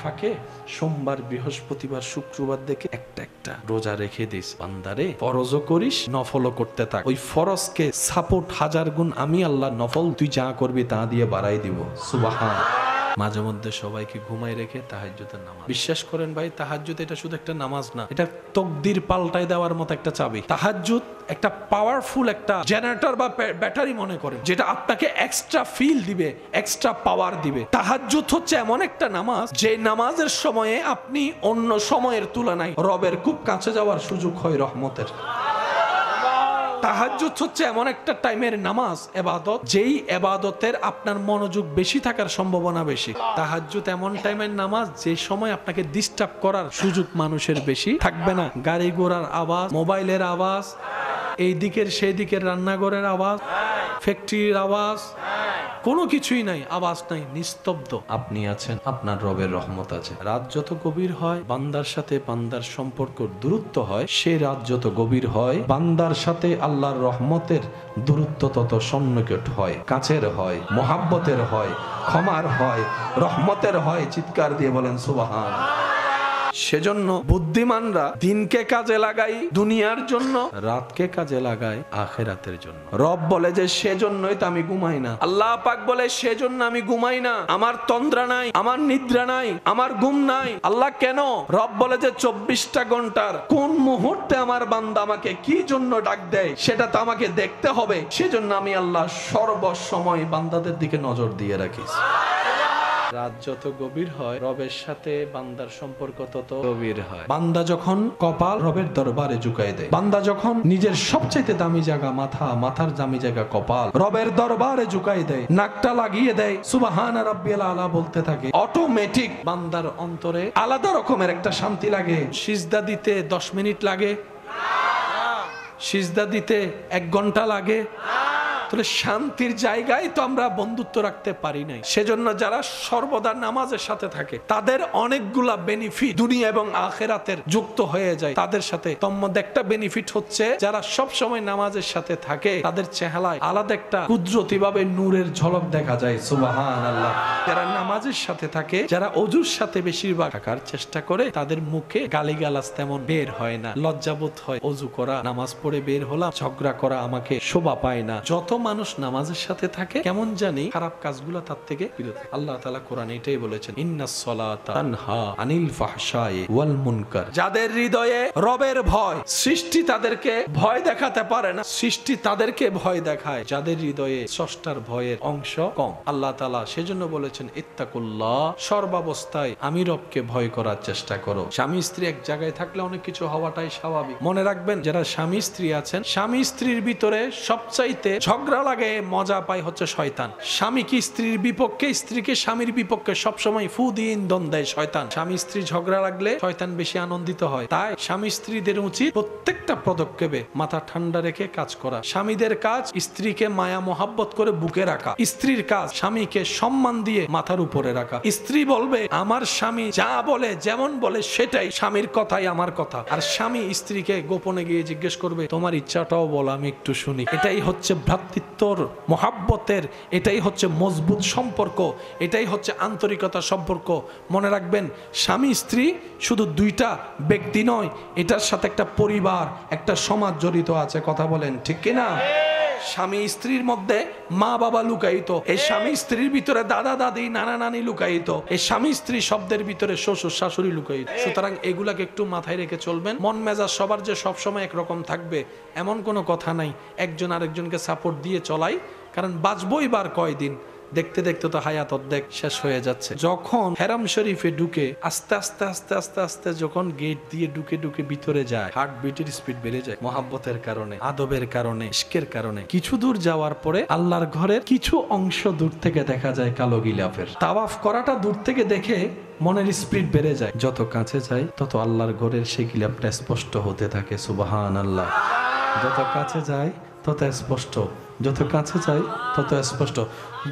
ফাঁকে সোমবার, বৃহস্পতিবার, শুক্রবার দেখে একটা একটা রোজা রেখে দিস। বান্দারে ফরজও করিস, নফলও করতে থাক। ওই ফরজকে সাপোর্ট হাজার গুণ আমি আল্লাহ নফল তুই যা করবি তা দিয়ে বাড়াই দিব। সুবহান। মাঝে মধ্যে সবাইকে ঘুমাই রেখে তাহাজ্জুদের নামাজ। বিশ্বাস করেন ভাই, তাহাজ্জুদ এটা শুধু একটা নামাজ না, এটা তকদির পাল্টাই দেওয়ার মতো একটা চাবি। তাহাজ্জুদ একটা পাওয়ারফুল একটা জেনারেটর বা ব্যাটারি মনে করেন, যেটা আপনাকে এক্সট্রা ফিল দিবে, এক্সট্রা পাওয়ার দিবে। তাহাজ্জুদ হচ্ছে এমন একটা নামাজ, যে নামাজের সময়ে আপনি অন্য সময়ের তুলনায় রবের খুব কাছে যাওয়ার সুযোগ হয় রহমতের। তাহাজ্জুদ হচ্ছে এমন একটা টাইমের নামাজ, ইবাদত, যেই ইবাদতের আপনার মনোযোগ বেশি থাকার সম্ভাবনা বেশি। তাহাজ্জুদ এমন টাইমের নামাজ যে সময় আপনাকে ডিস্টার্ব করার সুযোগ মানুষের বেশি থাকবে না। গাড়ি ঘোড়ার আওয়াজ, মোবাইলের আওয়াজ, এই দিকের সেই দিকের রান্নাঘরের আওয়াজ, ফ্যাক্টরির আওয়াজ, কোনো কিছুই নাই, আওয়াজ নাই, নিস্তব্ধ। আপনি আছেন, আপনার রবের রহমত আছে। রাত যত গভীর হয় বান্দার সাথে বান্দার সম্পর্ক দূরত্ব হয়, সে রাত যত গভীর হয় বান্দার সাথে আল্লাহর রহমতের দূরত্ব তত সন্নিকট হয়, কাছের হয়, মহাব্বতের হয়, ক্ষমার হয়, রহমতের হয়। চিৎকার দিয়ে বলেন সুবহানাল্লাহ। সেজন্য বুদ্ধিমানরা দিনকে কাজে লাগাই দুনিয়ার জন্য, রাতকে কাজে লাগায় আখিরাতের জন্য। রব বলে যে সেজন্যই তো আমি ঘুমাই না, আল্লাহ পাক বলে সেজন্য আমি ঘুমাই না, আমার তন্দ্রা নাই, আমার নিদ্রা নাই, আমার ঘুম নাই। আল্লাহ কেন? রব বলে যে 24টা ঘন্টার কোন মুহূর্তে আমার বান্দা আমাকে কি জন্য ডাক দেয় সেটা তো আমাকে দেখতে হবে। সেজন্য আমি আল্লাহ সর্বসময় বান্দাদের দিকে নজর দিয়ে রাখি। রাত যত গভীর হয় রবের সাথে বান্দার সম্পর্ক তত গভীর হয়। বান্দা যখন কপাল রবের দরবারে ঝুঁকায় দেয়, বান্দা যখন নিজের সবচাইতে দামি জায়গা মাথা, মাথার দামি জায়গা কপাল রবের দরবারে ঝুঁকায় দেয়, নাকটা লাগিয়ে দেয়, সুবহান রাব্বিয়াল আলা বলতে থাকে, অটোমেটিক বান্দার অন্তরে আলাদা রকমের একটা শান্তি লাগে। সিজদা দিতে 10 মিনিট লাগে, সিজদা দিতে 1 ঘন্টা লাগে। তাহলে শান্তির জায়গায় তো আমরা বন্ধুত্ব রাখতে পারি নাই। সেজন্য যারা সর্বদা নামাজের সাথে থাকে তাদের অনেকগুলা বেনিফিট দুনিয়া এবং আখিরাতের যুক্ত হয়ে যায় তাদের সাথে। তোর মধ্যে একটা বেনিফিট হচ্ছে যারা সব সময় নামাজের সাথে থাকে তাদের চেহারায় আলাদা একটা কুদরতি ভাবে নূরের ঝলক দেখা যায়। সুবহানাল্লাহ। যারা নামাজের সাথে থাকে, যারা ওযুর সাথে বেশিরভাগ থাকার চেষ্টা করে, তাদের মুখে গালিগালাজ তেমন বের হয় না, লজ্জাবোধ হয়। ওযু করা, নামাজ পড়ে বের হলাম, ঝগড়া করা আমাকে শোভা পায় না। যত মানুষ নামাজের সাথে থাকে কেমন জানি খারাপ কাজগুলো তার থেকে বিরত। আল্লাহ তাআলা কোরআনে এটাই বলেছেন, ইন্নাস সালাতা তানহা আনিল ফাহশাই ওয়াল মুনকার। যাদের হৃদয়ে রবের ভয়, সৃষ্টি তাদেরকে ভয় দেখাতে পারে না, সৃষ্টি তাদেরকে ভয় দেখায় যাদের হৃদয়ে স্রষ্টার ভয়ের অংশ কম। আল্লাহ তাআলা সেজন্য বলেছেন, ইত্তাকুল্লাহ, সর্বাবস্থায় আমি রবকে ভয় করার চেষ্টা করো। স্বামী স্ত্রী এক জায়গায় থাকলে অনেক কিছু হওয়াটাই স্বাভাবিক। মনে রাখবেন, যারা স্বামী স্ত্রী আছেন, স্বামী স্ত্রীর ভিতরে সবচাইতে ঝগড়া ঝগড়া লাগে মজা পায় হচ্ছে শয়তান। স্বামী কি স্ত্রীর বিপক্ষে, স্ত্রীকে স্বামীর বিপক্ষে সবসময় ফু দিয়ে ইন্ধন দেয় শয়তান। স্বামী স্ত্রী ঝগড়া লাগলে শয়তান বেশি আনন্দিত হয়। তাই স্বামী স্ত্রীদের উচিত প্রত্যেকটা পদক্ষেপে মাথা ঠান্ডা রেখে কাজ করা। স্বামীদের কাজ স্ত্রীকে মায়া মোহাব্বত করে বুকে রাখা, স্ত্রীর কাজ স্বামীকে সম্মান দিয়ে মাথার উপরে রাখা। স্ত্রী বলবে আমার স্বামী যা বলে যেমন বলে সেটাই, স্বামীর কথাই আমার কথা। আর স্বামী স্ত্রীকে গোপনে গিয়ে জিজ্ঞেস করবে তোমার ইচ্ছাটাও বল, আমি একটু শুনি। এটাই হচ্ছে ভ্রাতৃত্বর মোহাব্বতের, এটাই হচ্ছে মজবুত সম্পর্ক, এটাই হচ্ছে আন্তরিকতার সম্পর্ক। মনে রাখবেন স্বামী স্ত্রী শুধু দুইটা ব্যক্তি নয়, এটার সাথে একটা পরিবার, একটা সমাজ জড়িত আছে। কথা বলেন ঠিক কিনা? স্বামী স্ত্রীর মধ্যে মা বাবা লুকায়িত, এই স্বামী স্ত্রীর ভিতরে দাদা দাদি নানা নানি লুকায়িত, এই স্বামী স্ত্রী শব্দের ভিতরে শ্বশুর শাশুড়ি লুকায়িত। সুতরাং এগুলাকে একটু মাথায় রেখে চলবেন। মন মেজাজ সবার যে সবসময় একরকম থাকবে এমন কোনো কথা নাই। একজন আরেকজনকে সাপোর্ট দিয়ে চলাই, কারণ বাঁচবই বার কয়দিন, দেখতে দেখতে তো হায়াত অর্ধেক শেষ হয়ে যাচ্ছে। যখন হেরাম শরীফে ঢুকে আস্তে আস্তে আস্তে আস্তে আস্তে যখন গেট দিয়ে ঢুকে ঢুকে ভিতরে যায়, হার্ট বিটের স্পিড বেড়ে যায় মোহাব্বতের কারণে, আদবের কারণে, ইশকের কারণে। কিছু দূর যাওয়ার পরে আল্লাহর ঘরের কিছু অংশ দূর থেকে দেখা যায় কালো গিলাফের। তাওয়াফ করাটা দূর থেকে দেখে মনের স্পিড বেড়ে যায়। যত কাছে যায় তত আল্লাহর ঘরের সেই গিলাফটা স্পষ্ট হতে থাকে। সুবহানাল্লাহ। যত কাছে যায় তত স্পষ্ট, যত কাছে যায় তত স্পষ্ট।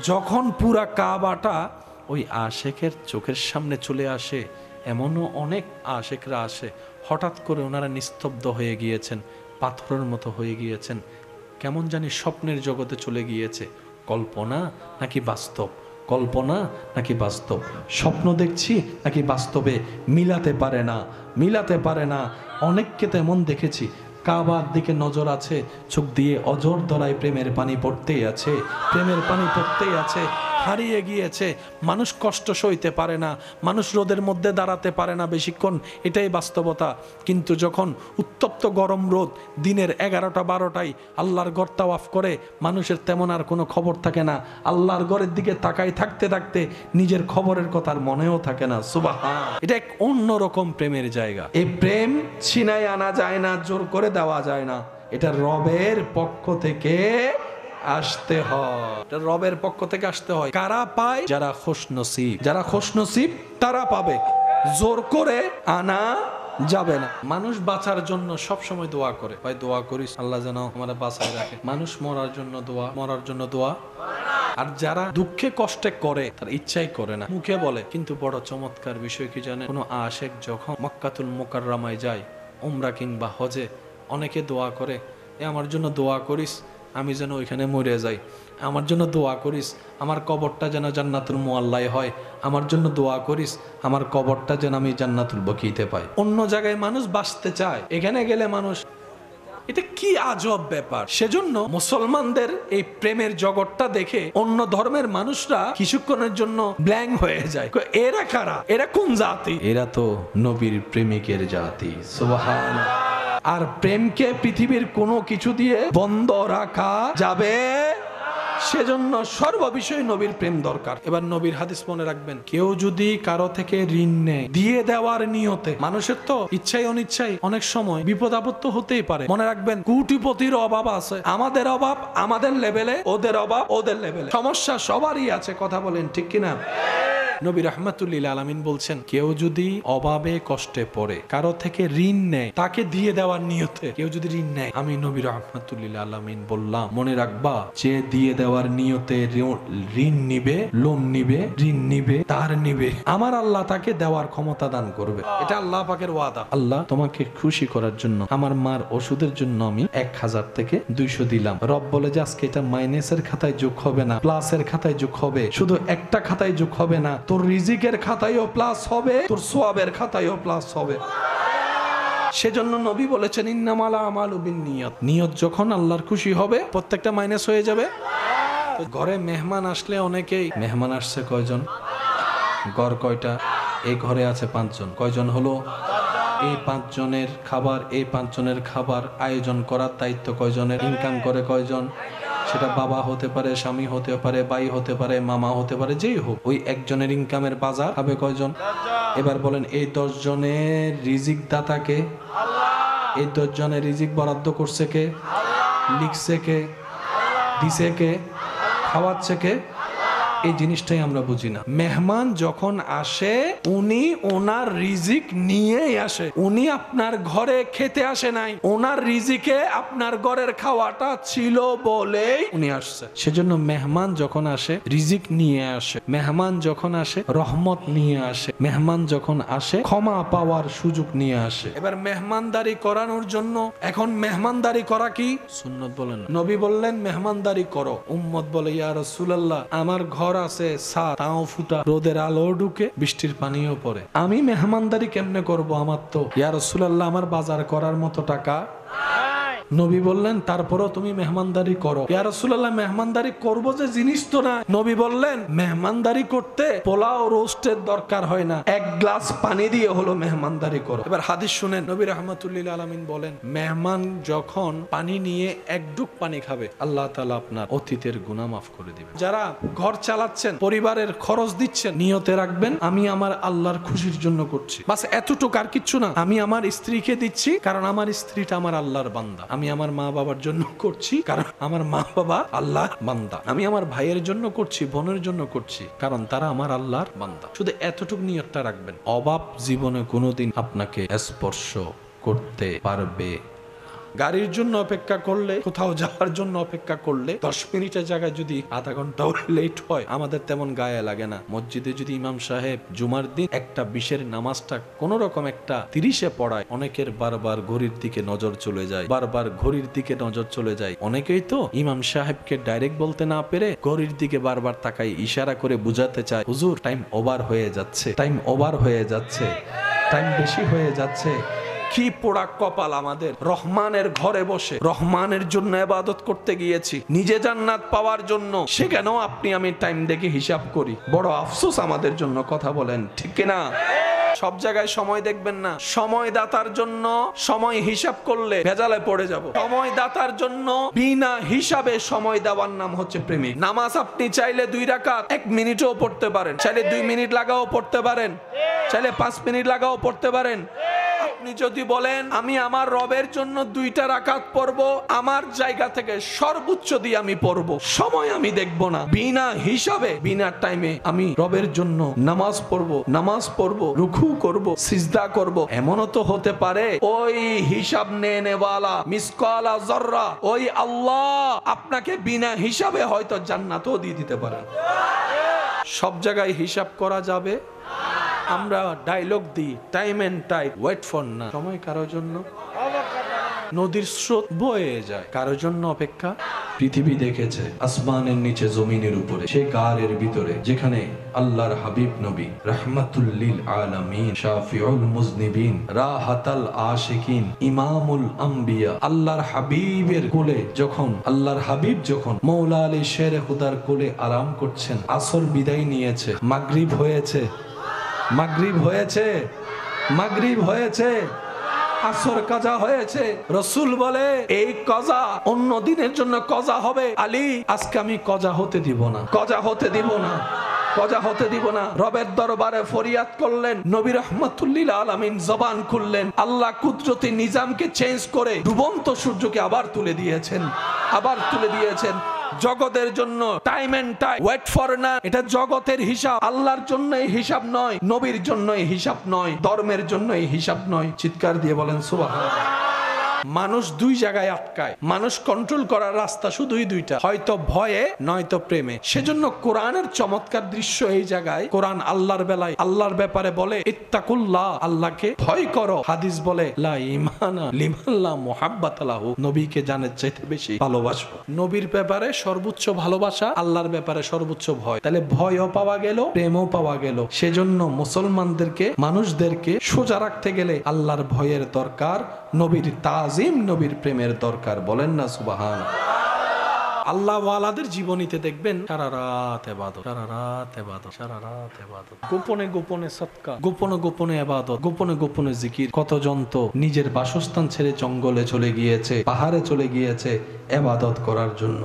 যখন পুরা কাবাটা ওই আশেকের চোখের সামনে চলে আসে, এমনও অনেক আশেকরা আসে হঠাৎ করে ওনারা নিস্তব্ধ হয়ে গিয়েছেন, পাথরের মতো হয়ে গিয়েছেন, কেমন জানি স্বপ্নের জগতে চলে গিয়েছে। কল্পনা নাকি বাস্তব, কল্পনা নাকি বাস্তব, স্বপ্ন দেখছি নাকি বাস্তবে মিলাতে পারে না, মিলাতে পারে না। অনেককে তেমন দেখেছি, কাবার দিকে নজর আছে, চোখ দিয়ে অজর ধরায় প্রেমের পানি পড়তেই আছে, প্রেমের পানি পড়তেই আছে, হারিয়ে গিয়েছে। মানুষ কষ্ট সইতে পারে না, মানুষ রোদের মধ্যে দাঁড়াতে পারে না বেশিক্ষণ, এটাই বাস্তবতা। কিন্তু যখন উত্তপ্ত গরম রোদ দিনের 11টা 12টায় আল্লাহর ঘর তাওয়াফ করে, মানুষের তেমন আর কোনো খবর থাকে না। আল্লাহর ঘরের দিকে তাকাই থাকতে থাকতে নিজের খবরের কথা আর মনেও থাকে না। সুবহান। এটা এক অন্যরকম প্রেমের জায়গা। এই প্রেম ছিনায় আনা যায় না, জোর করে দেওয়া যায় না। এটা রবের পক্ষ থেকে আসতে হয়, এটা রবের পক্ষ থেকে আসতে হয়। কারা পায়? যারা খুশনসিব, যারা খুশনসিব তারা পাবে। জোর করে আনা যাবে না। মানুষ বাঁচার জন্য সব সময় দোয়া করে, ভাই দোয়া করিস আল্লাহ যেন আমাদের বাঁচায় রাখে। মানুষ মরার জন্য দোয়া, মরার জন্য দোয়া। আর যারা দুঃখে কষ্টে করে তার ইচ্ছাই করে না, মুখে বলে। কিন্তু বড় চমৎকার বিষয় কি জানেন? কোনো আশেক যখন মক্কাতুল মুকাররমায় যায়, উমরা কিংবা হজে, অনেকে দোয়া করে, এ আমার জন্য দোয়া করিস আমি যেন ওইখানে মরে যাই, আমার জন্য দোয়া করিস আমার কবরটা যেন জান্নাতুল মুআল্লায় হয়, আমার জন্য দোয়া করিস আমার কবরটা যেন আমি জান্নাতুল বকিতে পাই। অন্য জায়গায় মানুষ বাঁচতে চায়, এখানে গেলে মানুষ, এটা কি আজব ব্যাপার। সেজন্য মুসলমানদের এই প্রেমের জগৎটা দেখে অন্য ধর্মের মানুষরা কিছুক্ষণের জন্য ব্ল্যাঙ্ক হয়ে যায়। এরা কারা? এরা কোন জাতি? এরা তো নবীর প্রেমিকের জাতি। সুবহানাল্লাহ। আর প্রেমকে পৃথিবীর কোনো কিছু দিয়ে বন্ধ রাখা যাবে, সেজন্য সর্ববিষয়ে নবীর প্রেম দরকার। এবার নবীর হাদিস মনে রাখবেন, কেউ যদি কারো থেকে ঋণ নেয় দিয়ে দেওয়ার নিয়তে, মানুষের তো ইচ্ছাই অনিচ্ছাই অনেক সময় বিপদ আপদ তো হতেই পারে। মনে রাখবেন কোটিপতির অভাব আছে, আমাদের অভাব আমাদের লেভেলে, ওদের অভাব ওদের লেভেলে, সমস্যা সবারই আছে। কথা বলেন ঠিক কিনা? নবী রাহমাতুল্লিল আলামিন বলছেন, কেউ যদি অভাবে কষ্টে পড়ে কারো থেকে ঋণ নেয় তাকে দিয়ে দেওয়ার নিয়তে, কেউ যদি ঋণ নেয়, আমি নবী রাহমাতুল্লিল আলামিন বললাম মনে রাখবা, যে দিয়ে দেওয়ার নিয়তে ঋণ নিবে, লোন নিবে, ঋণ নিবে, তার নিবে, আমার আল্লাহ তাকে দেওয়ার ক্ষমতা দান করবে। এটা আল্লাহ পাকের ওয়াদা। আল্লাহ তোমাকে খুশি করার জন্য আমার মার ওষুধের জন্য আমি 1000 থেকে 200 দিলাম। রব বলে যে আজকে এটা মাইনাসের খাতায় যোগ হবে না, প্লাসের খাতায় যোগ হবে। শুধু একটা খাতায় যোগ হবে না, তোর রিজিকের খাতায়ও প্লাস হবে, তোর সওয়াবের খাতায়ও প্লাস হবে। সেজন্য নবী বলেছেন, ইন্নামাল আমালু বিন্নিয়াত। নিয়ত যখন আল্লাহর খুশি হবে, প্রত্যেকটা মাইনাস হয়ে যাবে। তো ঘরে মেহমান আসলে অনেকেই, মেহমান আসছে কয়জন, ঘর কয়টা, এই ঘরে আছে 5 জন, কয়জন হলো? এই 5 জনের খাবার, এই 5 জনের খাবার আয়োজন করার দায়িত্ব কয়জনের? ইনকাম করে কয়জন? সেটা বাবা হতে পারে, স্বামী হতে পারে, ভাই হতে পারে, মামা হতে পারে, যেই হোক, ওই একজনের ইনকামের বাজার হবে কয়জন? এবার বলেন, এই 10 জনের রিজিক দাতাকে, এই 10 জনের রিজিক বরাদ্দ করছে কে? লিখছে কে? দিছে কে? খাওয়াচ্ছে কে? এই জিনিসটাই আমরা বুঝি না। মেহমান যখন আসে উনি ওনার রিজিক নিয়েই আসে। উনি আপনার ঘরে খেতে আসে নাই, ওনার রিজিকে আপনার ঘরের খাওয়াটা ছিল বলেই উনি আসছে। সেজন্য মেহমান যখন আসে রিজিক নিয়ে আসে, মেহমান যখন আসে রহমত নিয়ে আসে, মেহমান যখন আসে ক্ষমা পাওয়ার সুযোগ নিয়ে আসে। এবার মেহমানদারি করানোর জন্য এখন মেহমানদারি করা কি সুন্নত? বলেন নবী বললেন মেহমানদারি করো। উম্মত বলে ইয়া রাসূলুল্লাহ আমার ঘর আছে ছাদ তাও ফুটা, রোদের আলো ঢুকে বৃষ্টির পানিও পড়ে, আমি মেহমানদারি কেমনে করব? আমার তো ইয়া রাসূলুল্লাহ আমার বাজার করার মতো টাকা। নবী বললেন তারপরও তুমি মেহমানদারি করো। ইয়া রাসূলুল্লাহ মেহমানদারি করব যে জিনিস তো না। নবী বললেন মেহমানদারি করতে পোলাও রোস্টের দরকার হয় না, এক গ্লাস পানি দিয়ে হলো মেহমানদারি করো। এবার হাদিস শুনেন, নবী রাহমাতুল্লিল আলামিন বলেন মেহমান যখন পানি নিয়ে এক ডুব পানি খাবে আল্লাহ তাআলা আপনার অতীতের গুনাহ মাফ করে দিবেন। যারা ঘর চালাচ্ছেন, পরিবারের খরচ দিচ্ছেন, নিয়তে রাখবেন আমি আমার আল্লাহর খুশির জন্য করছি, বাস এতটুকু, আর কিচ্ছু না। আমি আমার স্ত্রীকে দিচ্ছি কারণ আমার স্ত্রীটা আমার আল্লাহর বান্দা। আমি আমার মা বাবার জন্য করছি কারণ আমার মা বাবা আল্লাহর বান্দা। আমি আমার ভাইয়ের জন্য করছি, বোনের জন্য করছি কারণ তারা আমার আল্লাহর বান্দা। শুধু এতটুকু নিয়তটা রাখবেন। অভাব জীবনে কোনোদিন আপনাকে স্পর্শ করতে পারবে। গাড়ির জন্য অপেক্ষা করলে, কোথাও যাওয়ার জন্য অপেক্ষা করলে 10 মিনিটের জায়গায় যদি আধা ঘন্টাও লেট হয় আমাদের তেমন গায়ে লাগে না। মসজিদে যদি ইমাম সাহেব জুমার দিন 1:20 নামাজটা কোন রকম 1:30 পড়ায়, অনেকের বারবার ঘড়ির দিকে নজর চলে যায়, বারবার ঘড়ির দিকে নজর চলে যায়। অনেকেই তো ইমাম সাহেবকে ডাইরেক্ট বলতে না পেরে ঘড়ির দিকে বারবার তাকায়, ইশারা করে বুঝাতে চায় হুজুর টাইম ওভার হয়ে যাচ্ছে, টাইম ওভার হয়ে যাচ্ছে, টাইম বেশি হয়ে যাচ্ছে। কি পোড়া কপাল আমাদের! রহমানের ঘরে বসে রহমানের জন্য ইবাদত করতে গিয়েছি, নিজে জান্নাত পাওয়ার জন্য, সেখানেও আপনি আমি টাইম দেখে হিসাব করি। বড় আফসোস আমাদের জন্য, কথা বলেন ঠিক কিনা? সব জায়গায় সময় দেখবেন না। সময় দাতার জন্য সময় হিসাব করলে ভেজালে পড়ে যাব। সময় দাতার জন্য বিনা হিসাবে সময় দেওয়ার নাম হচ্ছে প্রেমিক। নামাজ আপনি চাইলে 2 রাকাত 1 মিনিটও পড়তে পারেন, চাইলে 2 মিনিট লাগাও পড়তে পারেন, চাইলে 5 মিনিট লাগাও পড়তে পারেন। আপনি যদি বলেন আমি আমার রবের জন্য 2টা রাকাত পড়বো, আমার জায়গা থেকে সর্বোচ্চ দিয়ে আমি পড়বো, সময় আমি দেখবো না, বিনা হিসাবে বিনা টাইমে আমি রবের জন্য নামাজ পড়বো, রুকু করব, সিজদা করব। এমনও তো হতে পারে ওই হিসাব নেওয়ালা মিসকালা যাররা ওই আল্লাহ আপনাকে বিনা হিসাবে হয়তো জান্নাতও দিয়ে দিতে পারেন। সব জায়গায় হিসাব করা যাবে? আমরা ডায়লগ দিই time and tide, wait for না। সময় কারোর জন্য নদীর স্রোত বয়ে যায়, কারোর জন্য অপেক্ষা। পৃথিবী দেখেছে আসমানের নিচে জমিনের উপরে, সে গারের ভিতরে যেখানে আল্লাহর হাবিব নবী রাহমাতুল লিল আলামিন, শাফিউল মুজনিবিন, রাহাতাল আশিকিন, ইমামুল আম্বিয়া, আল্লাহর হাবিবের কোলে যখন আল্লাহর হাবিব যখন মওলা আলী শেরে খুদার কোলে আরাম করছেন, আসর বিদায় নিয়েছে, মাগরিব হয়েছে, মাগরিব হয়েছে, মাগরিব হয়েছে, আসর কাজা হয়েছে। রাসূল বলে এই কজা অন্য দিনের জন্য কজা হবে, আলী আজকে আমি কজা হতে দিব না, কজা হতে দিব না, কজা হতে দিব না। রবের দরবারে ফরিয়াদ করলেন, নবী রাহমাতুল্লিল আলামিন জবান খুললেন, আল্লাহ কুদরতি নিজামকে চেঞ্জ করে ডুবন্ত সূর্যকে আবার তুলে দিয়েছেন, আবার তুলে দিয়েছেন। জগতের জন্য time and time, wait for না, এটা জগতের হিসাব, আল্লাহর জন্য এই হিসাব নয়, নবীর জন্য এই হিসাব নয়, ধর্মের জন্য এই হিসাব নয়। চিৎকার দিয়ে বলেন সুবহানাল্লাহ। মানুষ 2 জায়গায় আটকায়, মানুষ কন্ট্রোল করার রাস্তা শুধুই 2টা, হয়তো ভয়ে নয়তো প্রেমে। সেজন্য কোরআনের চমৎকার দৃশ্য এই জায়গায়। কোরআন আল্লাহর বেলায় আল্লাহর ব্যাপারে বলে ইত্তাকুল্লাহ, আল্লাহকে ভয় করো। হাদিস বলে লা ঈমানা লিমান লা মুহাব্বাতা লাহু, নবীকে জানের চাইতে বেশি ভালোবাসো। নবীর ব্যাপারে সর্বোচ্চ ভালোবাসা, আল্লাহর ব্যাপারে সর্বোচ্চ ভয়। তাহলে ভয়ও পাওয়া গেল, প্রেমও পাওয়া গেল। সেজন্য মুসলমানদেরকে, মানুষদেরকে সোজা রাখতে গেলে আল্লাহর ভয়ের দরকার, নবীর তাজিম, নবীর প্রেমের দরকার। বলেন না সুবহানাল্লাহ। আল্লাহ ওয়ালাদের জীবনীতে দেখবেন সারা রাত ইবাদত, সারা রাত ইবাদত, সারা রাত ইবাদত, গোপনে গোপনে সদকা, গোপনে গোপনে ইবাদত, গোপনে গোপনে জিকির। কতজন তো নিজের বাসস্থান ছেড়ে জঙ্গলে চলে গিয়েছে, পাহাড়ে চলে গিয়েছে ইবাদত করার জন্য।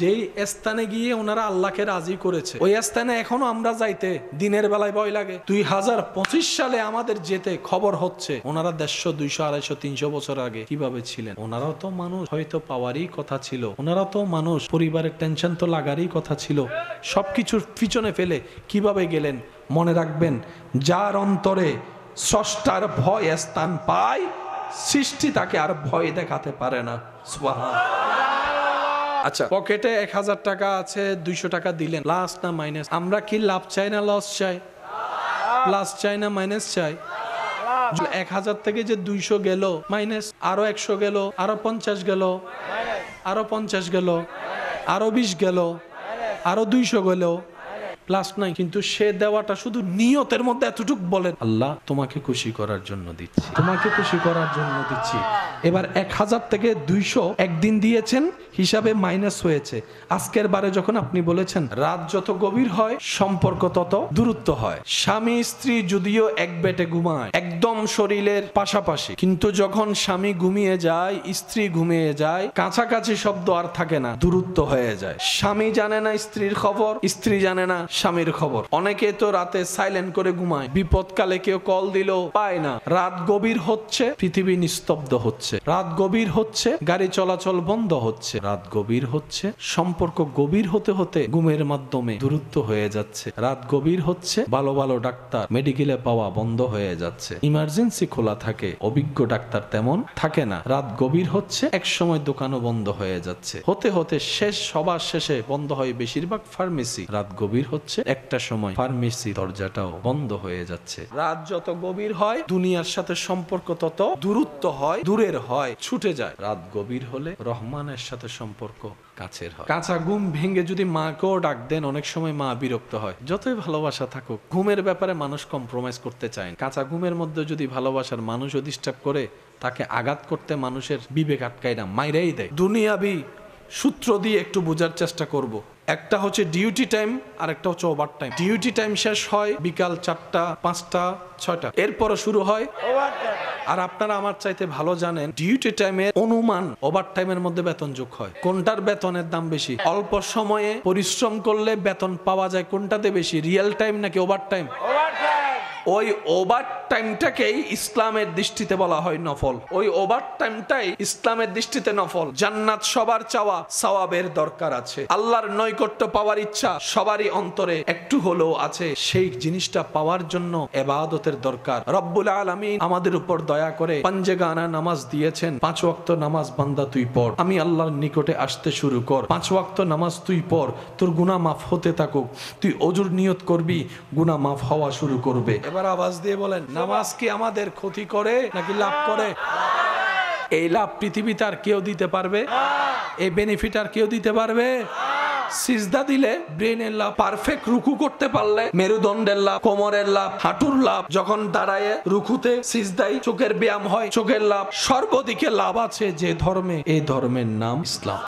যেই স্থানে গিয়ে ওনারা আল্লাহকে রাজি করেছে, ওই স্থানে এখনো আমরা যাইতে দিনের বেলায় ভয় লাগে। 2025 সালে আমাদের যেতে খবর হচ্ছে ওনারা 150, 200, 250, 300 বছর আগে কিভাবে ছিলেন। ওনারাও তো মানুষ, হয়তো পাওয়ারই কথা ছিল, ওনারা তো মানুষ, পরিবারের টেনশন তো লাগারই কথা ছিল। সবকিছুর পিছনে ফেলে কিভাবে গেলেন। মনে রাখবেন, যার অন্তরে স্রষ্টার ভয় স্থান পায়, সৃষ্টি তাকে আর ভয় দেখাতে পারে না। সুবহানাল্লাহ। আচ্ছা, পকেটে 1000 টাকা আছে, 200 টাকা দিলেন, প্লাস না মাইনাস? আমরা কি লাভ চাই না লস চাই? প্লাস চাই না মাইনাস চাই? 1000 থেকে যে 200 গেল মাইনাস, আরো 100 গেল, আরো 50 গেল, আরো 50 গেল, আরো 20 গেল, আরো 200 গেল, প্লাস নাই। কিন্তু সে দেওয়াটা শুধু নিয়তের মধ্যে এতটুকু বলেন, আল্লাহ তোমাকে খুশি করার জন্য দিচ্ছি, তোমাকে খুশি করার জন্য দিচ্ছি। এবার 1000 থেকে 200 একদিন দিয়েছেন, হিসাবে মাইনাস হয়েছে। আজকের বারে যখন আপনি বলেছেন রাত যত গভীর হয় সম্পর্ক তত দূরত্ব হয়। স্বামী স্ত্রী যদিও এক বেটে ঘুমায়, একদম শরীরের পাশাপাশি, কিন্তু যখন স্বামী ঘুমিয়ে যায়, স্ত্রী ঘুমিয়ে যায়, কাছাকাছি শব্দ আর থাকে না, দূরত্ব হয়ে যায়। স্বামী জানে না স্ত্রীর খবর, স্ত্রী জানে না স্বামীর খবর। অনেকে তো রাতে সাইলেন্ট করে ঘুমায়, বিপদকালে কেউ কল দিল পায় না। রাত গভীর হচ্ছে, পৃথিবী নিস্তব্ধ হচ্ছে। রাত গভীর হচ্ছে, গাড়ি চলাচল বন্ধ হচ্ছে। রাত গভীর হচ্ছে, সম্পর্ক গভীর হতে হতে ঘুমের মাধ্যমে দূরত্ব হয়ে যাচ্ছে। রাত গভীর হচ্ছে, ভালো ভালো ডাক্তার মেডিকেলে পাওয়া বন্ধ হয়ে যাচ্ছে। ইমার্জেন্সি খোলা থাকে, অভিজ্ঞ ডাক্তার তেমন থাকে না। রাত গভীর হচ্ছে, এক সময় দোকানও বন্ধ হয়ে যাচ্ছে। হতে হতে শেষ, সবার শেষে বন্ধ হয় বেশিরভাগ ফার্মেসি। রাত গভীর হচ্ছে, একটা সময় ফার্মেসি দরজাটাও বন্ধ হয়ে যাচ্ছে। রাত যত গভীর হয়, দুনিয়ার সাথে সম্পর্ক তত দূরত্ব হয়, দূরের হয়, ছুটে যায়। রাত গভীর হলে রহমানের সাথে সম্পর্ক কাছের হয়। কাঁচা ঘুম ভেঙে যদি মাকেও ডাক দেন, অনেক সময় মা বিরক্ত হয়। যতই ভালোবাসা থাকুক, ঘুমের ব্যাপারে মানুষ কম্প্রোমাইজ করতে চায়। কাঁচা ঘুমের মধ্যে যদি ভালোবাসার মানুষও ডিস্টার্ব করে, তাকে আঘাত করতে মানুষের বিবেক আটকায় না, মাইরাই দেয়। দুনিয়াবি সূত্র দিয়ে একটু বোঝার চেষ্টা করব। একটা হচ্ছে ডিউটি টাইম, আর একটা হচ্ছে ওভার টাইম। ডিউটি টাইম শেষ হয় বিকাল 4টা, 5টা, 6টা, এরপরে শুরু হয় ওভার টাইম। আর আপনারা আমার চাইতে ভালো জানেন, ডিউটি টাইমের অনুমান ওভার টাইমের মধ্যে বেতন যোগ হয়। কোনটার বেতনের দাম বেশি? অল্প সময়ে পরিশ্রম করলে বেতন পাওয়া যায়, কোনটাতে বেশি, রিয়েল টাইম নাকি ওভার টাইম? ওই ওভার টাইমটাকেই ইসলামের দৃষ্টিতে বলা হয় নফল। ওই ওভার টাইমটাই ইসলামের দৃষ্টিতে নফল। জান্নাত সবার চাওয়া, সওয়াবের দরকার আছে। আল্লাহর নৈকট্য পাওয়ার ইচ্ছা সবারই অন্তরে একটু হলেও আছে। সেই জিনিসটা পাওয়ার জন্য ইবাদতের দরকার। রব্বুল আলামিন আমাদের উপর দয়া করে পাঞ্জেগানা নামাজ দিয়েছেন। 5 ওয়াক্ত নামাজ বান্দা তুই পড়, আমি আল্লাহর নিকটে আসতে শুরু কর। 5 ওয়াক্ত নামাজ তুই পড়, তোর গুনাহ মাফ হতে থাকুক। তুই ওজুর নিয়ত করবি, গুনাহ মাফ হওয়া শুরু করবে। এবার আওয়াজ দিয়ে বলেন, নামাজ কি আমাদের ক্ষতি করে নাকি লাভ করে? এই লাভ পৃথিবীতে আর কেউ দিতে পারবে? এই বেনিফিট আর কেউ দিতে পারবে? সিজদা দিলে ব্রেনের লাভ, পারফেক্ট রুকু করতে পারলে মেরুদণ্ডের লাভ, কোমরের লাভ, হাঁটুর লাভ, যখন দাঁড়ায় রুকুতে সিজদায় চোখের ব্যায়াম হয়, চোখের লাভ। সর্বদিকে লাভ আছে যে ধর্মে, এই ধর্মের নাম ইসলাম।